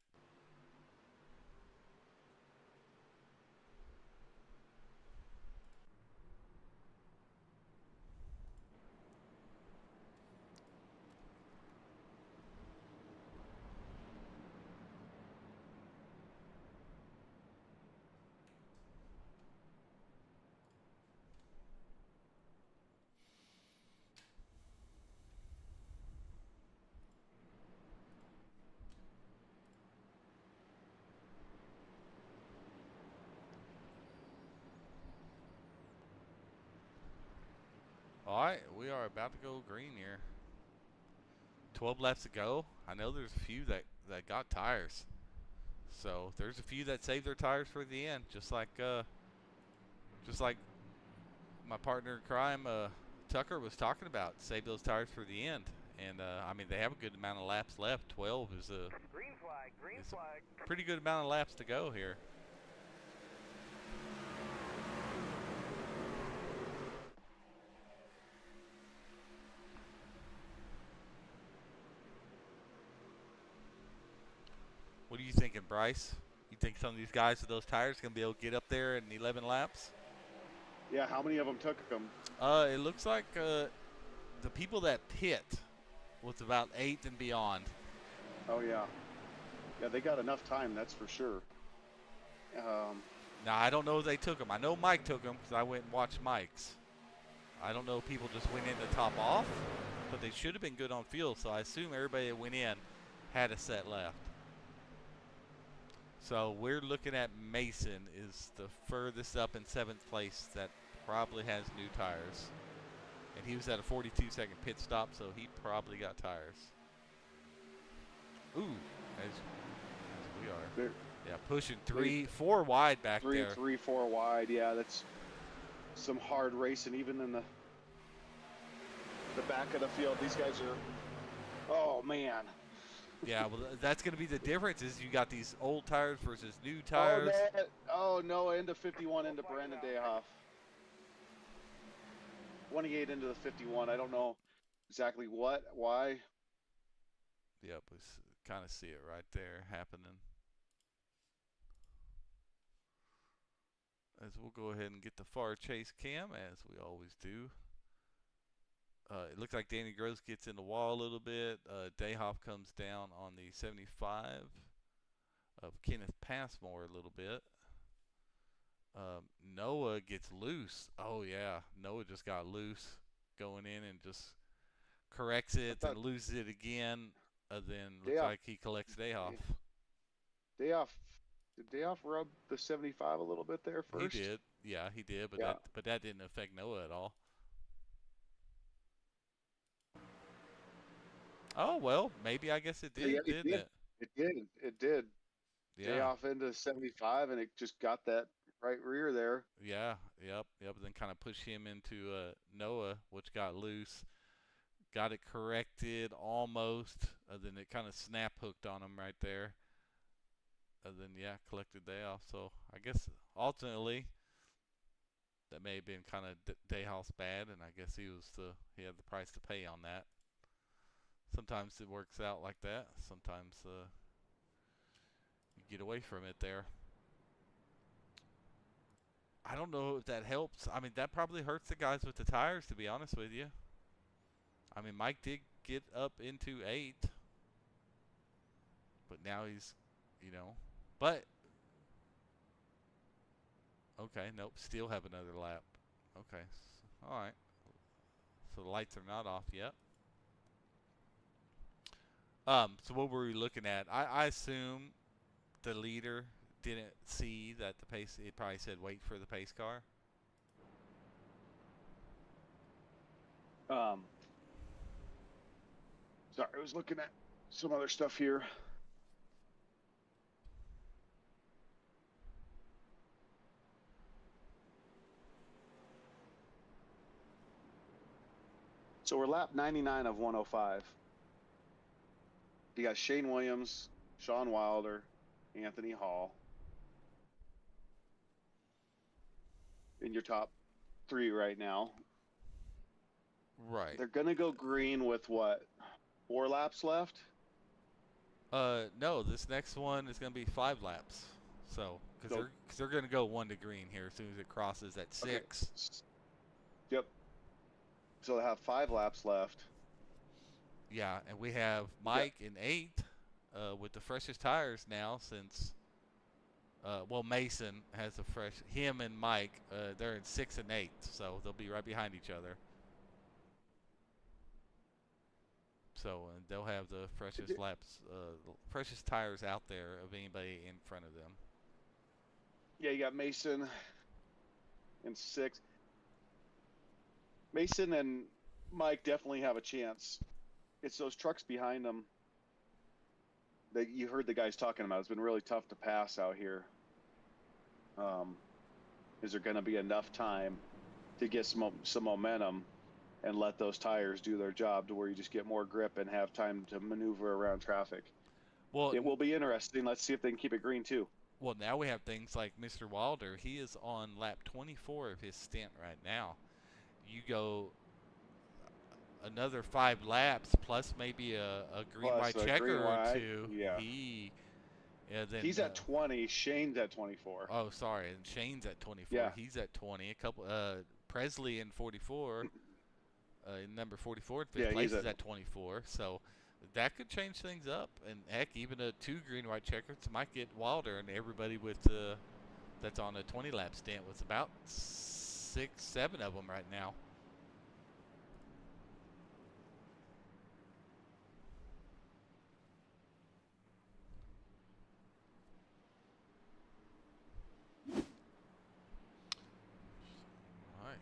All right, we are about to go green here. 12 laps to go. I know there's a few that got tires. So there's a few that saved their tires for the end, just like my partner in crime, Tucker, was talking about. Save those tires for the end, and I mean they have a good amount of laps left. 12 is Green flag. a pretty good amount of laps to go here. What are you thinking, Bryce? You think some of these guys with those tires going to be able to get up there in 11 laps? Yeah, how many of them took them? It looks like the people that pit was about 8th and beyond. Oh yeah, yeah, they got enough time, that's for sure. Now I don't know if they took them. I know Mike took them because I went and watched Mike's. I don't know if people just went in to top off, but they should have been good on field. So I assume everybody that went in had a set left. So we're looking at Mason is the furthest up in 7th place that probably has new tires. And he was at a 42-second pit stop, so he probably got tires. Ooh, as we are. They're Yeah, pushing 3, 4 wide back there. 3, 4 wide. Yeah, that's some hard racing even in the back of the field. These guys are, oh man. Yeah, well, that's going to be the difference is you got these old tires versus new tires. Oh no, into 51 into Brandon Dayhoff. 28 into the 51. I don't know exactly why. Yep, we kind of see it right there happening. As we'll go ahead and get the far chase cam, as we always do. It looks like Danny Gross gets in the wall a little bit. Dayhoff comes down on the 75. of Kenneth Passmore a little bit. Noah gets loose. Oh yeah, Noah just got loose going in and just corrects it and loses it again. Then looks like he collects day off. Day off. Did Day off rub the 75 a little bit there first? He did. Yeah, he did. But that didn't affect Noah at all. Oh well, maybe I guess it did, didn't it? It did. It did. Yeah. Day off into 75, and it just got that right rear there. Yeah. Yep. Then kind of pushed him into Noah, which got loose. Got it corrected almost. Then it kind of snap hooked on him right there. Then yeah, collected day off. So I guess ultimately that may have been kind of Dayhoff's bad, and I guess he had the price to pay on that. Sometimes it works out like that. Sometimes you get away from it there. I don't know if that helps. I mean, that probably hurts the guys with the tires, to be honest with you. I mean, Mike did get up into 8, but now he's, but okay, nope, still have another lap. Okay, all right. So the lights are not off yet. So what were we looking at? I assume the leader didn't see that the pace. It probably said wait for the pace car. Sorry, I was looking at some other stuff here. So we're lap 99 of 105. You got Shane Williams, Sean Wilder, Anthony Hall in your top 3 right now. Right. They're going to go green with what? 4 laps left? No, this next one is going to be 5 laps. So, because they're going to go 1 to green here as soon as it crosses at 6. Okay. Yep. So they have 5 laps left. Yeah, and we have Mike in 8 with the freshest tires now since. Mason has the fresh. Him and Mike, they're in 6 and 8, so they'll be right behind each other. So they'll have the freshest laps, freshest tires out there of anybody in front of them. Yeah, you got Mason in 6. Mason and Mike definitely have a chance. It's those trucks behind them that you heard the guys talking about. It's been really tough to pass out here. Is there going to be enough time to get some momentum and let those tires do their job to where you just get more grip and have time to maneuver around traffic? Well, it will be interesting. Let's see if they can keep it green too. Well, now we have things like Mr. Wilder. He is on lap 24 of his stint right now. You go another 5 laps plus maybe a green-white checker or 2. Yeah. Then, he's at 20. Shane's at 24. Oh, sorry. And Shane's at 24. Yeah. He's at 20. A couple. Presley in 44. In number 44 in 5th place is at 24. So that could change things up. And heck, even a 2 green-white checkers might get Wilder, and everybody with that's on a 20-lap stint was about 6, 7 of them right now.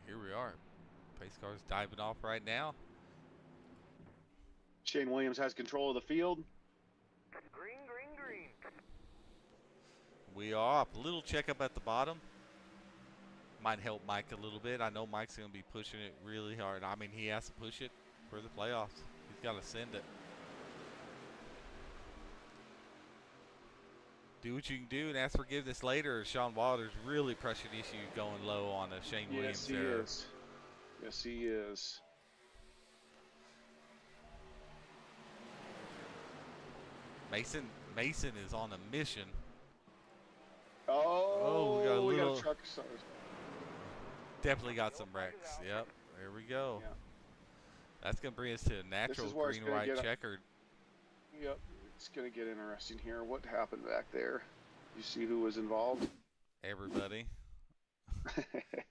Here we are. Pace car's diving off right now. Shane Williams has control of the field. Green. We are up. A little checkup at the bottom. Might help Mike a little bit. I know Mike's going to be pushing it really hard. I mean, he has to push it for the playoffs. He's got to send it. Do what you can do and ask forgiveness later. Sean Wilder's really pressured issue going low on a Shane Williams error. Is. Yes, he is. Mason is on a mission. Oh, we got a truck. Definitely got some wrecks. Yep, there we go. Yeah. That's going to bring us to a natural green-white checkered. Yep. It's going to get interesting here. What happened back there? You see who was involved? Everybody.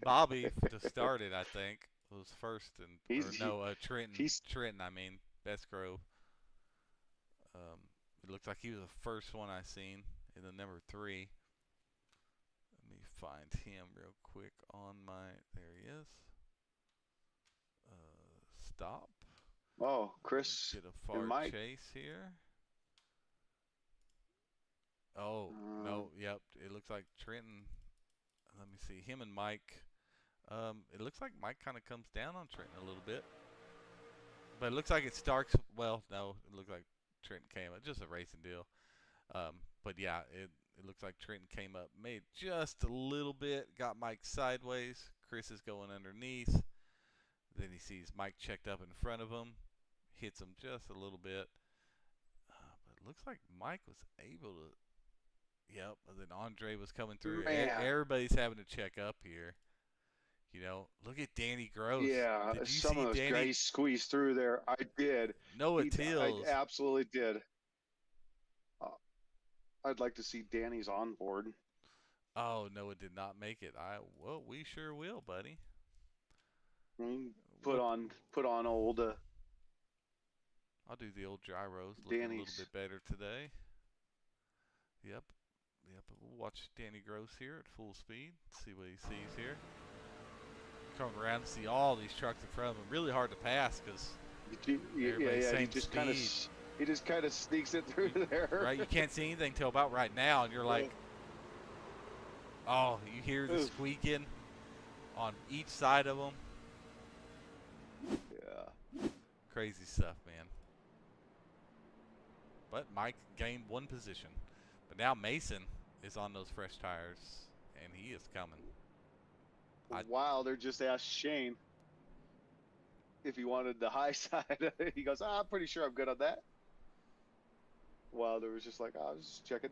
Bobby to start it, I think, was first, Trenton. I mean, Best Grove. It looks like he was the first one I seen in the number 3. Let me find him real quick on my. There he is. Stop. Oh, Chris Get a far Mike. chase here. Oh, no, yep. It looks like Trenton. Let me see. Him and Mike. It looks like Mike kind of comes down on Trenton a little bit. But it looks like it starts. Well, no, it looks like Trenton came up. Just a racing deal. But yeah, it looks like Trenton came up, made just a little bit, got Mike sideways. Chris is going underneath. Then he sees Mike checked up in front of him, hits him just a little bit. But it looks like Mike was able to. Yep, and then Andre was coming through. Everybody's having to check up here. You know, look at Danny Gross. Yeah, did you some see of those Danny? guys squeezed through there. I did. Noah Tills. I absolutely did. I'd like to see Danny's on board. Oh, Noah did not make it. Well, we sure will, buddy. I mean, put on old. I'll do the old gyros. Looking a little bit better today. Yep. We'll watch Danny Gross here at full speed. See what he sees here. Come around and see all these trucks in front of him. Really hard to pass because he just kind of sneaks it through there. Right, you can't see anything till about right now, and you're like, oh, you hear the squeaking on each side of them. Yeah. Crazy stuff, man. But Mike gained 1 position. But now Mason is on those fresh tires, and he is coming. Wilder just asked Shane if he wanted the high side. He goes, I'm pretty sure I'm good on that. Wilder was just like, I was just checking.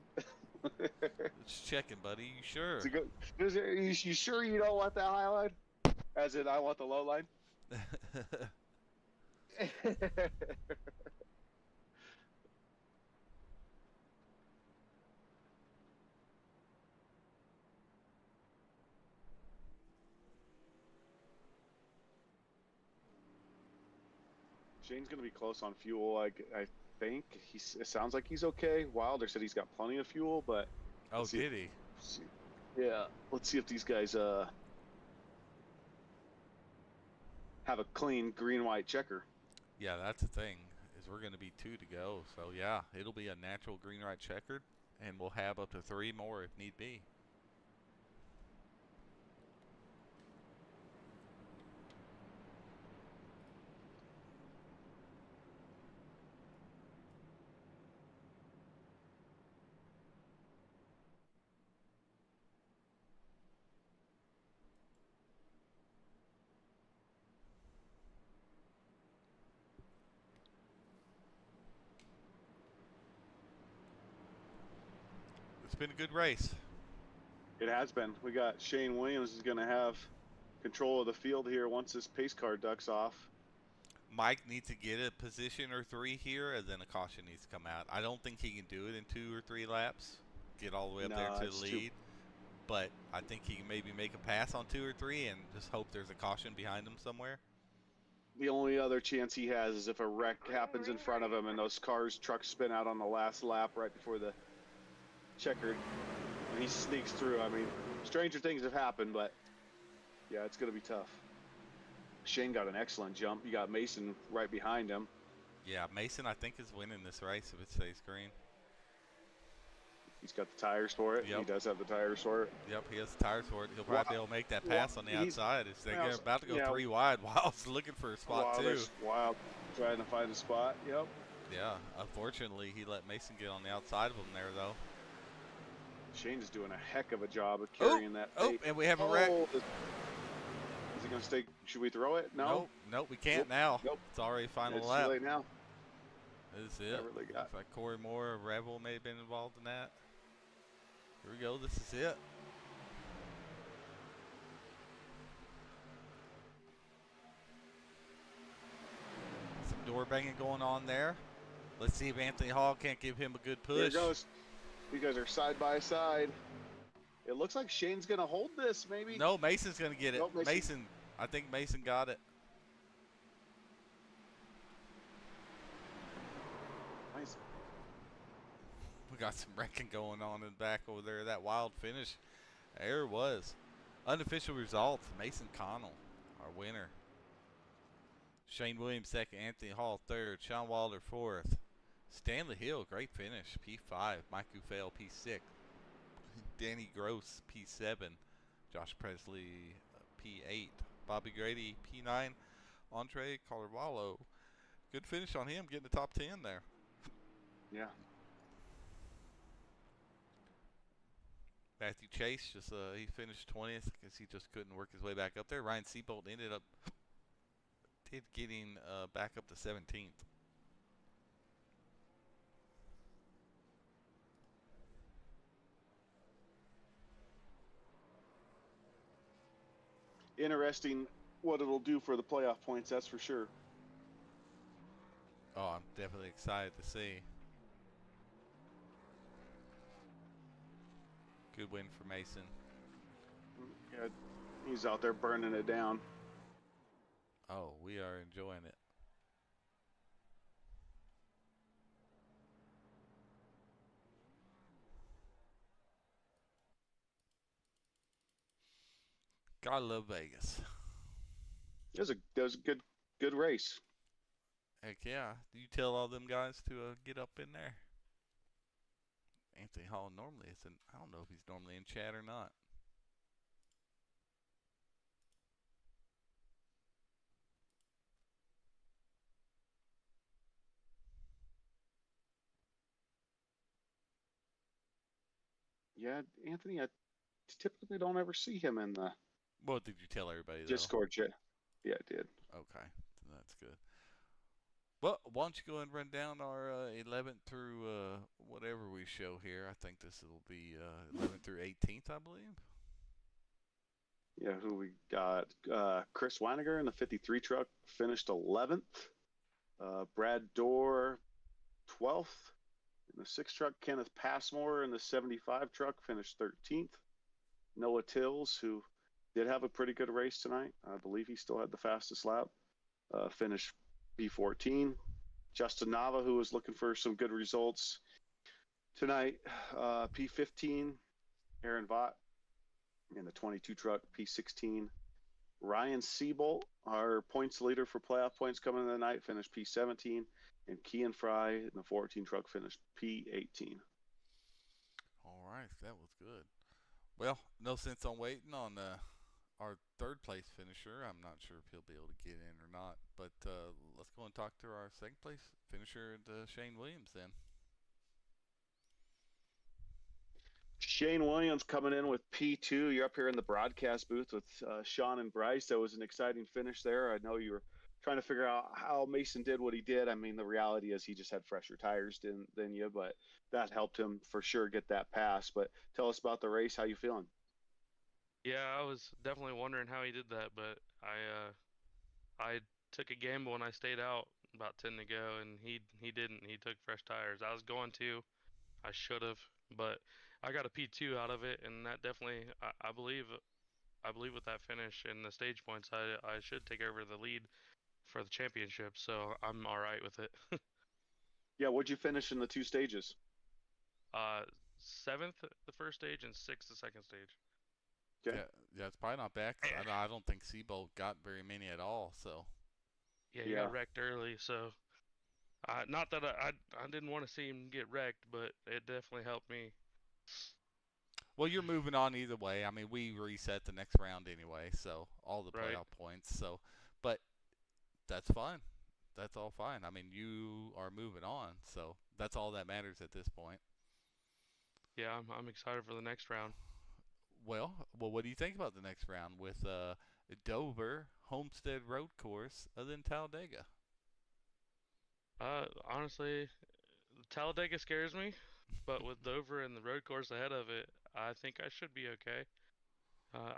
Just checking, buddy. You sure? You sure you don't want that high line? As in, I want the low line? Shane's going to be close on fuel. I think it sounds like he's okay. Wilder said he's got plenty of fuel, but oh, did he? Yeah, let's see if these guys have a clean green-white checker. Yeah, that's the thing. Is we're going to be 2 to go. So yeah, it'll be a natural green-white checkered, and we'll have up to 3 more if need be. It's been a good race. It has been. We got Shane Williams is going to have control of the field here once this pace car ducks off. Mike needs to get a position or 3 here, and then a caution needs to come out. I don't think he can do it in 2 or 3 laps, get all the way up there to the lead. But I think he can maybe make a pass on 2 or 3 and just hope there's a caution behind him somewhere. The only other chance he has is if a wreck happens in front of him and those trucks spin out on the last lap right before the checkered, and he sneaks through. I mean, stranger things have happened, but yeah, it's going to be tough. Shane got an excellent jump. You got Mason right behind him. Yeah, Mason, I think, is winning this race if it stays green. He's got the tires for it. Yep. He does have the tires for it. Yep, he has the tires for it. He'll probably be able to make that pass on the outside. They're about to go 3 wide. Wild's looking for a spot, too. Wild trying to find a spot. Yep. Yeah, unfortunately, he let Mason get on the outside of him there, though. Shane's doing a heck of a job of carrying that. And we have a wreck. Is it going to stay? Should we throw it? No. Nope, we can't now. Nope. It's already final lap. It's too late now. This is it. Looks like Corey Moore, Rebel may have been involved in that. Here we go. This is it. Some door banging going on there. Let's see if Anthony Hall can't give him a good push. There it goes. You guys are side by side. It looks like Shane's going to hold this, maybe. No, Mason's going to get it. Nope, Mason. I think Mason got it. Nice. We got some wrecking going on in the back over there. That wild finish. There it was. Unofficial results. Mason Connell, our winner. Shane Williams second. Anthony Hall third. Sean Wilder fourth. Stanley Hill, great finish. P5. Mike Ufale, P6. Danny Gross, P7. Josh Presley, P8. Bobby Grady, P9. Andre Carvalho. Good finish on him, getting the top 10 there. Yeah. Matthew Chase, he finished 20th because he just couldn't work his way back up there. Ryan Seabolt ended up getting back up to 17th. Interesting what it'll do for the playoff points, that's for sure. Oh, I'm definitely excited to see. Good win for Mason. Yeah, he's out there burning it down. Oh, we are enjoying it. Gotta love Vegas. That was a good race. Heck yeah. Do you tell all them guys to get up in there? Anthony Hall normally isn't. I don't know if he's normally in chat or not. Yeah, Anthony, I typically don't ever see him in the Well, did you tell everybody though? Discord chat. Yeah, I did. Okay, that's good. Well, why don't you go ahead and run down our 11th through whatever we show here. I think this will be 11th through 18th, I believe. Yeah, who we got? Chris Weiniger in the 53 truck finished 11th. Brad Dorr, 12th. In the 6 truck, Kenneth Passmore in the 75 truck finished 13th. Noah Tills, who did have a pretty good race tonight. I believe he still had the fastest lap. Finished P14. Justin Nava, who was looking for some good results tonight, P15. Aaron Vaught in the 22 truck, P16. Ryan Seabolt, our points leader for playoff points coming in the night, finished P17. And Kean Fry in the 14 truck finished P18. All right, that was good. Well, no sense on waiting on our third place finisher. I'm not sure if he'll be able to get in or not, but let's go and talk to our second place finisher, Shane Williams, then. Shane Williams coming in with P2. You're up here in the broadcast booth with Sean and Bryce. That was an exciting finish there. I know you were trying to figure out how Mason did what he did. I mean, the reality is he just had fresher tires than you, but that helped him for sure get that pass. But tell us about the race. How you feeling? Yeah, I was definitely wondering how he did that, but I took a gamble and I stayed out about 10 to go, and he didn't. He took fresh tires. I was going to. I should have, but I got a P2 out of it, and that definitely I believe with that finish and the stage points, I should take over the lead for the championship, so I'm all right with it. Yeah, what'd you finish in the 2 stages? 7th the first stage and 6th the second stage. Okay. Yeah, it's probably not bad. I don't think Seabolt got very many at all. So. Yeah, he got wrecked early, so. Not that I didn't want to see him get wrecked, but it definitely helped me. Well, you're moving on either way. I mean, we reset the next round anyway, so all the playoff points. So, but that's fine. That's all fine. I mean, you are moving on, so that's all that matters at this point. Yeah, I'm excited for the next round. Well, what do you think about the next round with Dover Homestead Road Course other than Talladega? Honestly, Talladega scares me, but with Dover and the road course ahead of it, I think I should be okay.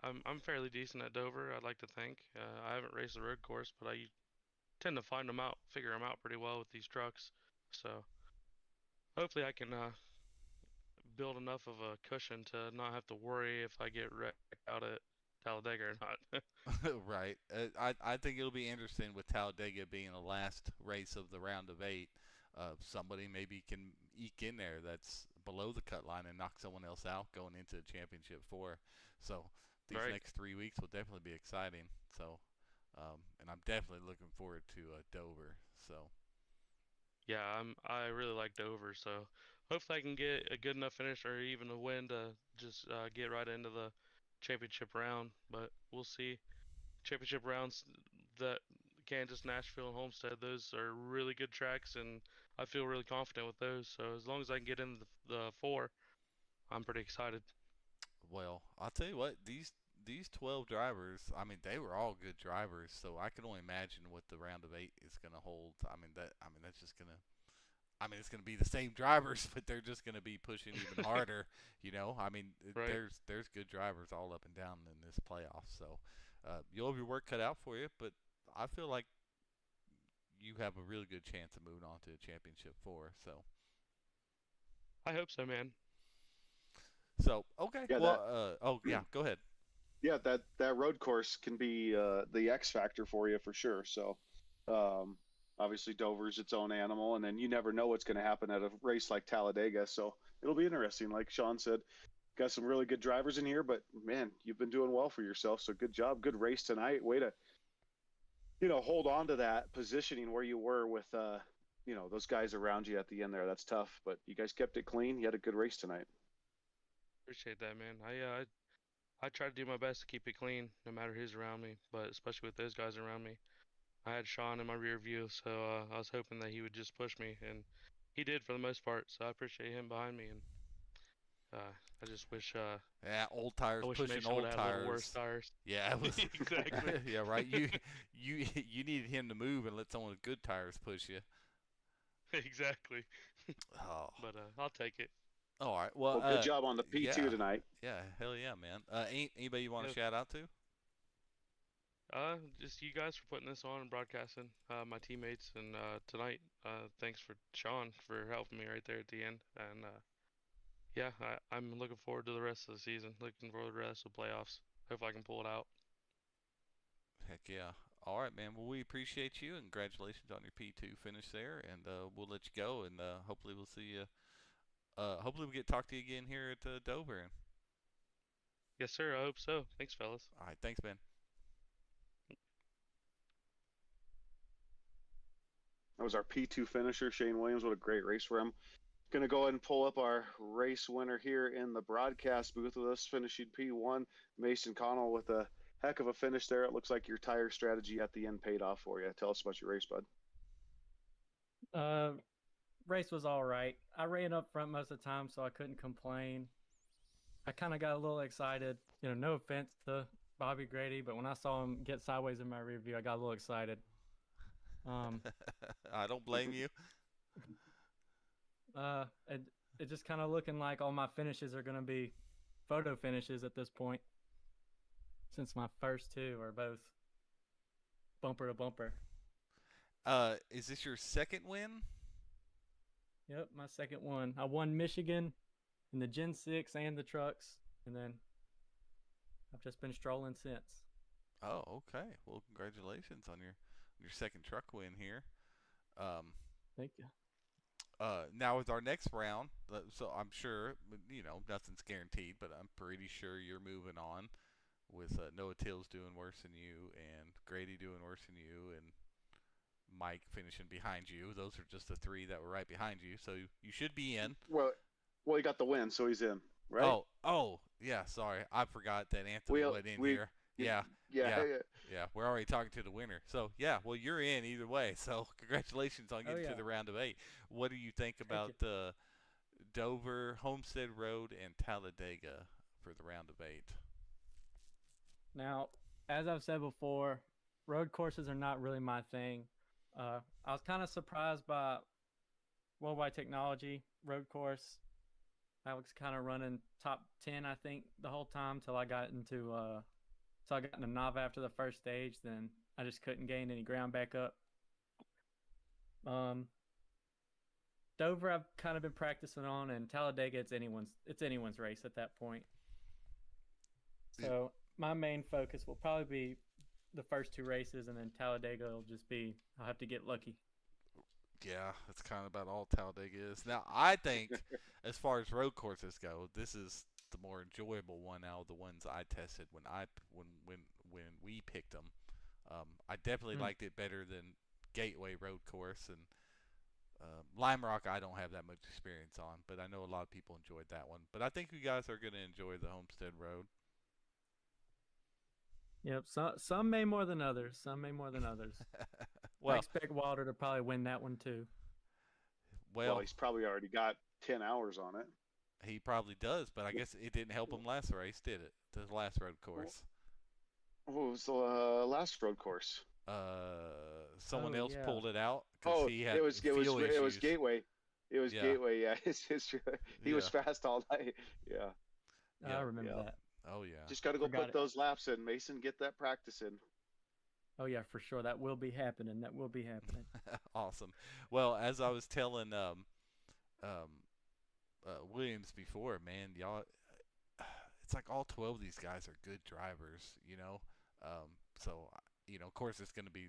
I'm fairly decent at Dover, I'd like to think. I haven't raced the road course, but I tend to figure them out pretty well with these trucks. So hopefully I can build enough of a cushion to not have to worry if I get wrecked out at Talladega or not. Right. I think it'll be interesting with Talladega being the last race of the round of 8. Somebody maybe can eke in there that's below the cut line and knock someone else out going into the championship 4. So these Right. next 3 weeks will definitely be exciting. So, and I'm definitely looking forward to Dover. So. Yeah, I really like Dover, so hopefully I can get a good enough finish or even a win to just get right into the championship round. But we'll see. Championship rounds that Kansas, Nashville, and Homestead, those are really good tracks, and I feel really confident with those. So as long as I can get in the 4, I'm pretty excited. Well, I'll tell you what, these 12 drivers, I mean, they were all good drivers, so I can only imagine what the round of 8 is going to hold. That's just going to it's going to be the same drivers, but they're just going to be pushing even harder, Right. there's good drivers all up and down in this playoff, so you'll have your work cut out for you, but I feel like you have a really good chance of moving on to the championship 4, so I hope so, man. okay. Yeah, Well, go ahead. yeah, that road course can be the X factor for you for sure. So, obviously Dover's its own animal, and then you never know what's going to happen at a race like Talladega. So it'll be interesting. Like Sean said, got some really good drivers in here, but man, you've been doing well for yourself. So good job, good race tonight. Way to hold on to that positioning where you were with those guys around you at the end there. That's tough, but you guys kept it clean. You had a good race tonight. Appreciate that, man. I try to do my best to keep it clean, no matter who's around me, but especially with those guys around me. I had Sean in my rear view, so I was hoping that he would just push me, and he did for the most part. So I appreciate him behind me, and I just wish Yeah, old tires I wish pushing Mason would old have had a little worse tires. tires. Yeah, it was. Exactly. Yeah, right. You needed him to move and let someone with good tires push you. Exactly. Oh, But I'll take it. all right. Well, Well, good job on the P2 yeah, tonight. yeah, hell yeah, man. Anybody you want to Yep. shout out to? Just you guys for putting this on and broadcasting. My teammates and tonight. Thanks for Sean for helping me right there at the end. And yeah, I'm looking forward to the rest of the season. Looking forward to the rest of the playoffs. Hope I can pull it out. Heck yeah. All right, man. Well, we appreciate you and congratulations on your P2 finish there. And we'll let you go. And hopefully we'll see you. Hopefully we get to talk to you again here at Dover. Yes, sir. I hope so. Thanks, fellas. All right. Thanks, man. That was our P2 finisher, Shane Williams. What a great race for him. Going to go ahead and pull up our race winner here in the broadcast booth with us, finishing P1, Mason Connell with a heck of a finish there. It looks like your tire strategy at the end paid off for you. Tell us about your race, bud. Race was all right. I ran up front most of the time, so I couldn't complain. I kind of got a little excited. No offense to Bobby Grady, but when I saw him get sideways in my rear view, I got a little excited. I don't blame you. It just kind of looking like all my finishes are going to be photo finishes at this point, since my first 2 are both bumper to bumper. Is this your second win? Yep, my second one. I won Michigan in the Gen 6 and the trucks, and then I've just been strolling since. Oh, okay. Well, congratulations on your second truck win here. Thank you. Now with our next round, so I'm sure nothing's guaranteed, but I'm pretty sure you're moving on with Noah Tills doing worse than you, and Grady doing worse than you, and Mike finishing behind you. Those are just the 3 that were right behind you, so you should be in. Well, he got the win, so he's in, right? Oh, yeah. Sorry, I forgot that Anthony went in here. Yeah. We're already talking to the winner. So yeah, well you're in either way. So congratulations on getting to the round of 8. What do you think about Dover, Homestead Road, and Talladega for the round of 8? Now, as I've said before, road courses are not really my thing. I was kind of surprised by Worldwide Technology road course. I was kind of running top 10, I think, the whole time till I got into Nava after the first stage. Then I just couldn't gain any ground back up. Dover I've kind of been practicing on, and Talladega it's anyone's race at that point. So my main focus will probably be the first two races, and then Talladega will just be I'll have to get lucky. Yeah, that's kind of about all Talladega is. Now, I think, as far as road courses go, this is the more enjoyable one out of the ones I tested when we picked them. I definitely liked it better than Gateway Road Course, and Lime Rock I don't have that much experience on, but I know a lot of people enjoyed that one. But I think you guys are going to enjoy the Homestead Road. Yep, some may more than others. Some may more than others. I Well, expect Wilder to probably win that one too. Well, well, he's probably already got 10 hours on it. he probably does, but I guess it didn't help him last race, did it? The last road course. What was the last road course? Someone Oh, else yeah. pulled it out because Oh, he had it was fuel issues. Gateway. It was Yeah. Gateway. Yeah, he was Yeah. fast all night. Yeah, Yeah. I remember yeah. that. Oh yeah. just got to go Forgot put it. those laps in, Mason. Get that practice in. Oh yeah, for sure. That will be happening. That will be happening. Awesome. Well, as I was telling um, Williams before, man, y'all, it's like all 12 of these guys are good drivers, you know. So of course, it's going to be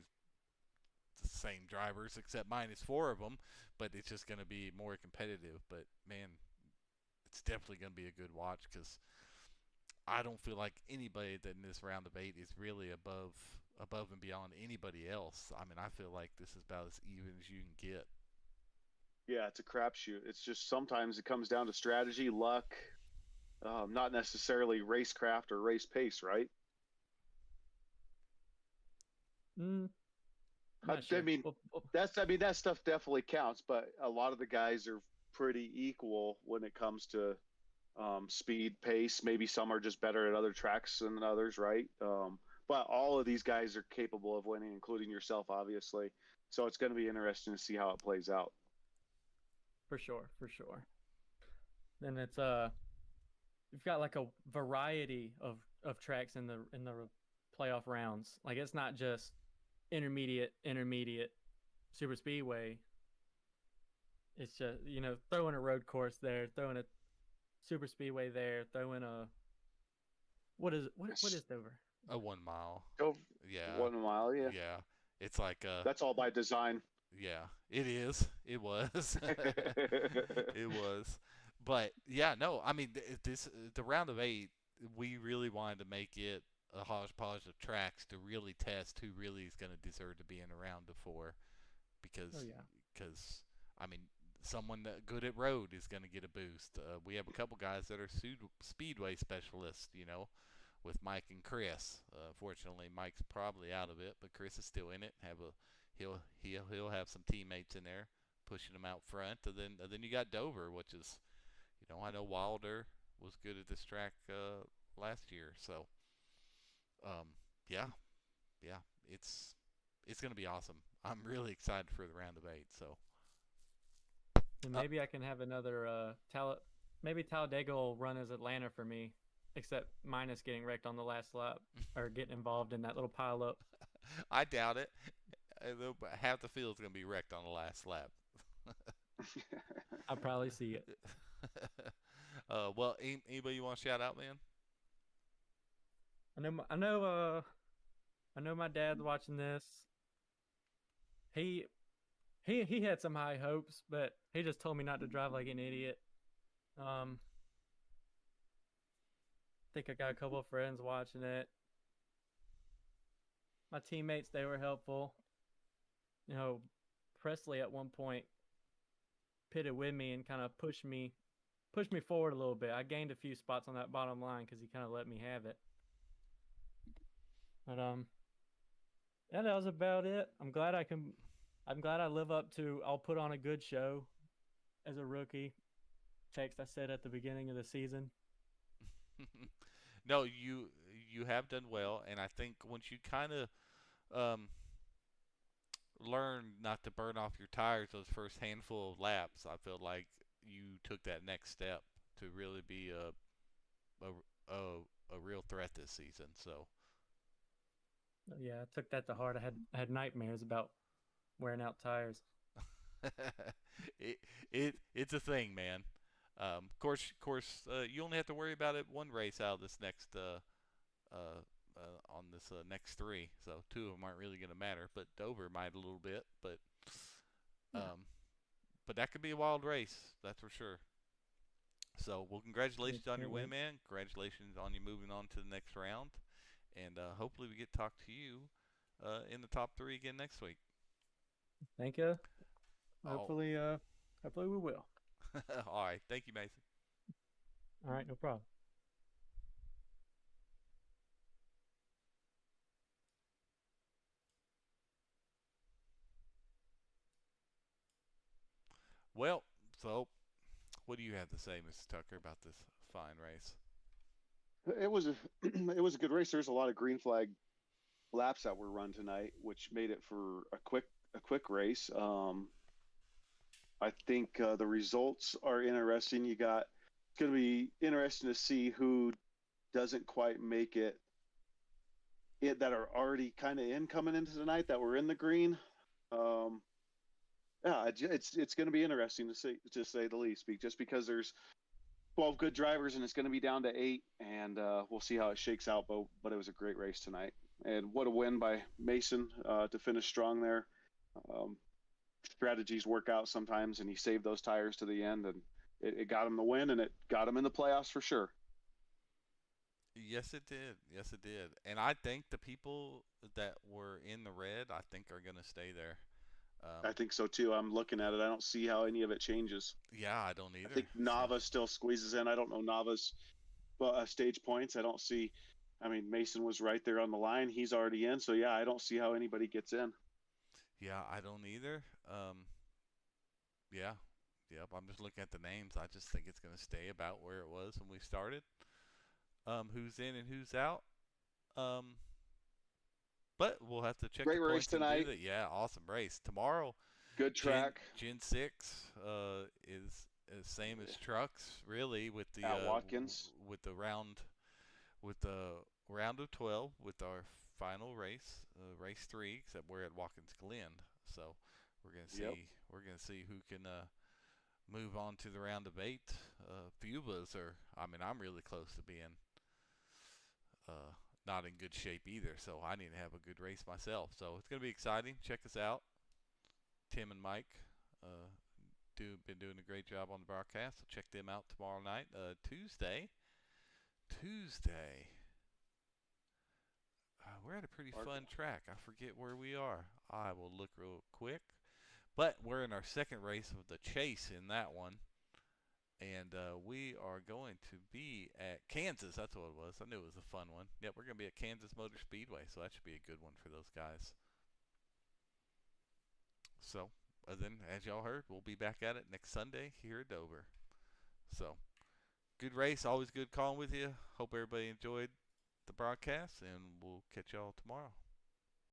the same drivers except minus four of them, but it's just going to be more competitive. But man, it's definitely going to be a good watch because I don't feel like anybody that in this round of 8 is really above and beyond anybody else. I mean, I feel like this is about as even as you can get. Yeah, it's a crapshoot. It's just sometimes it comes down to strategy, luck, not necessarily racecraft or race pace, right? I'm I, not I sure. mean, that stuff definitely counts, but a lot of the guys are pretty equal when it comes to speed, pace. Maybe some are just better at other tracks than others, right? But all of these guys are capable of winning, including yourself, obviously. So it's going to be interesting to see how it plays out. For sure, for sure. Then it's you've got like a variety of tracks in the playoff rounds. Like it's not just intermediate, super speedway. It's just throwing a road course there, throwing a super speedway there, throwing a what is Dover? A 1 mile. Go Yeah. 1 mile, yeah. Yeah. It's like That's all by design. yeah, it is. It was. It was. But yeah, no. I mean, the round of 8, we really wanted to make it a hodgepodge of tracks to really test who really is going to deserve to be in a round of 4, because Oh yeah. because I mean, someone that good at road is going to get a boost. We have a couple guys that are speedway specialists, with Mike and Chris. Fortunately, Mike's probably out of it, but Chris is still in it. He'll have some teammates in there pushing him out front, and then you got Dover, which is, I know Wilder was good at this track last year, so yeah, yeah, it's gonna be awesome. I'm really excited for the round of 8. So And maybe I can have another maybe Talladega will run as Atlanta for me, except minus getting wrecked on the last lap or getting involved in that little pile up. I doubt it. Half the field's gonna be wrecked on the last lap. I'll probably see it. Well, anybody you want to shout out, man? I know my dad's watching this. He had some high hopes, but he just told me not to drive like an idiot. I think I got a couple of friends watching it. My teammates, they were helpful. Presley at one point pitted with me and kind of pushed me forward a little bit. I gained a few spots on that bottom line because he kind of let me have it. But yeah, that was about it. I'm glad I live up to. I'll put on a good show as a rookie. Text I said at the beginning of the season. No, you have done well, and I think once you kind of learn not to burn off your tires those first handful of laps, I feel like you took that next step to really be a real threat this season. So Yeah, I took that to heart. I had nightmares about wearing out tires. It's a thing, man. Of course, you only have to worry about it one race out of this next on this next three. So two of them aren't really going to matter, but Dover might a little bit. But that could be a wild race, that's for sure. So, well, congratulations on your win, man. Congratulations on you moving on to the next round, and hopefully we get to talk to you in the top three again next week. Thank you. Oh. Hopefully we will. All right, thank you, Mason. All right, no problem. Well, so what do you have to say, Mr. Tucker, about this fine race? It was a it was a good race. There's a lot of green flag laps that were run tonight, which made it for a quick race. I think the results are interesting. It's going to be interesting to see who doesn't quite make it that are already kind of coming into tonight that were in the green. Yeah, it's going to be interesting to say the least, just because there's 12 good drivers and it's going to be down to 8, and we'll see how it shakes out. But it was a great race tonight, and what a win by Mason to finish strong there. Strategies work out sometimes, and he saved those tires to the end, and it got him the win, and it got him in the playoffs for sure. Yes, it did. Yes, it did. And I think the people that were in the red, I think, are going to stay there. I think so too. I'm looking at it. I don't see how any of it changes. Yeah, I don't either. I think Nava still squeezes in. I don't know Nava's stage points. I don't see. I mean, Mason was right there on the line. He's already in. So, yeah, I don't see how anybody gets in. Yeah, I don't either. Yeah. Yep, I'm just looking at the names. I just think it's going to stay about where it was when we started. Who's in and who's out. But we'll have to check Great the race points and do tonight. that. Yeah, awesome race. Tomorrow, good track. Gen 6 is same as trucks, really, with the Watkins. with the round of 12 with our final race, race 3, except we're at Watkins Glen. So we're gonna see who can move on to the round of 8. Few of us are. I mean, I'm really close to being not in good shape either, so I need to have a good race myself. So it's going to be exciting. Check us out. Tim and Mike been doing a great job on the broadcast, so check them out tomorrow night. Tuesday. We're at a pretty fun track. I forget where we are. I will look real quick. But we're in our second race of the chase in that one. And we are going to be at Kansas. That's what it was. I knew it was a fun one. Yep, we're going to be at Kansas Motor Speedway, so that should be a good one for those guys. So, then, as y'all heard, we'll be back at it next Sunday here at Dover. So, good race. Always good calling with you. Hope everybody enjoyed the broadcast, and we'll catch y'all tomorrow.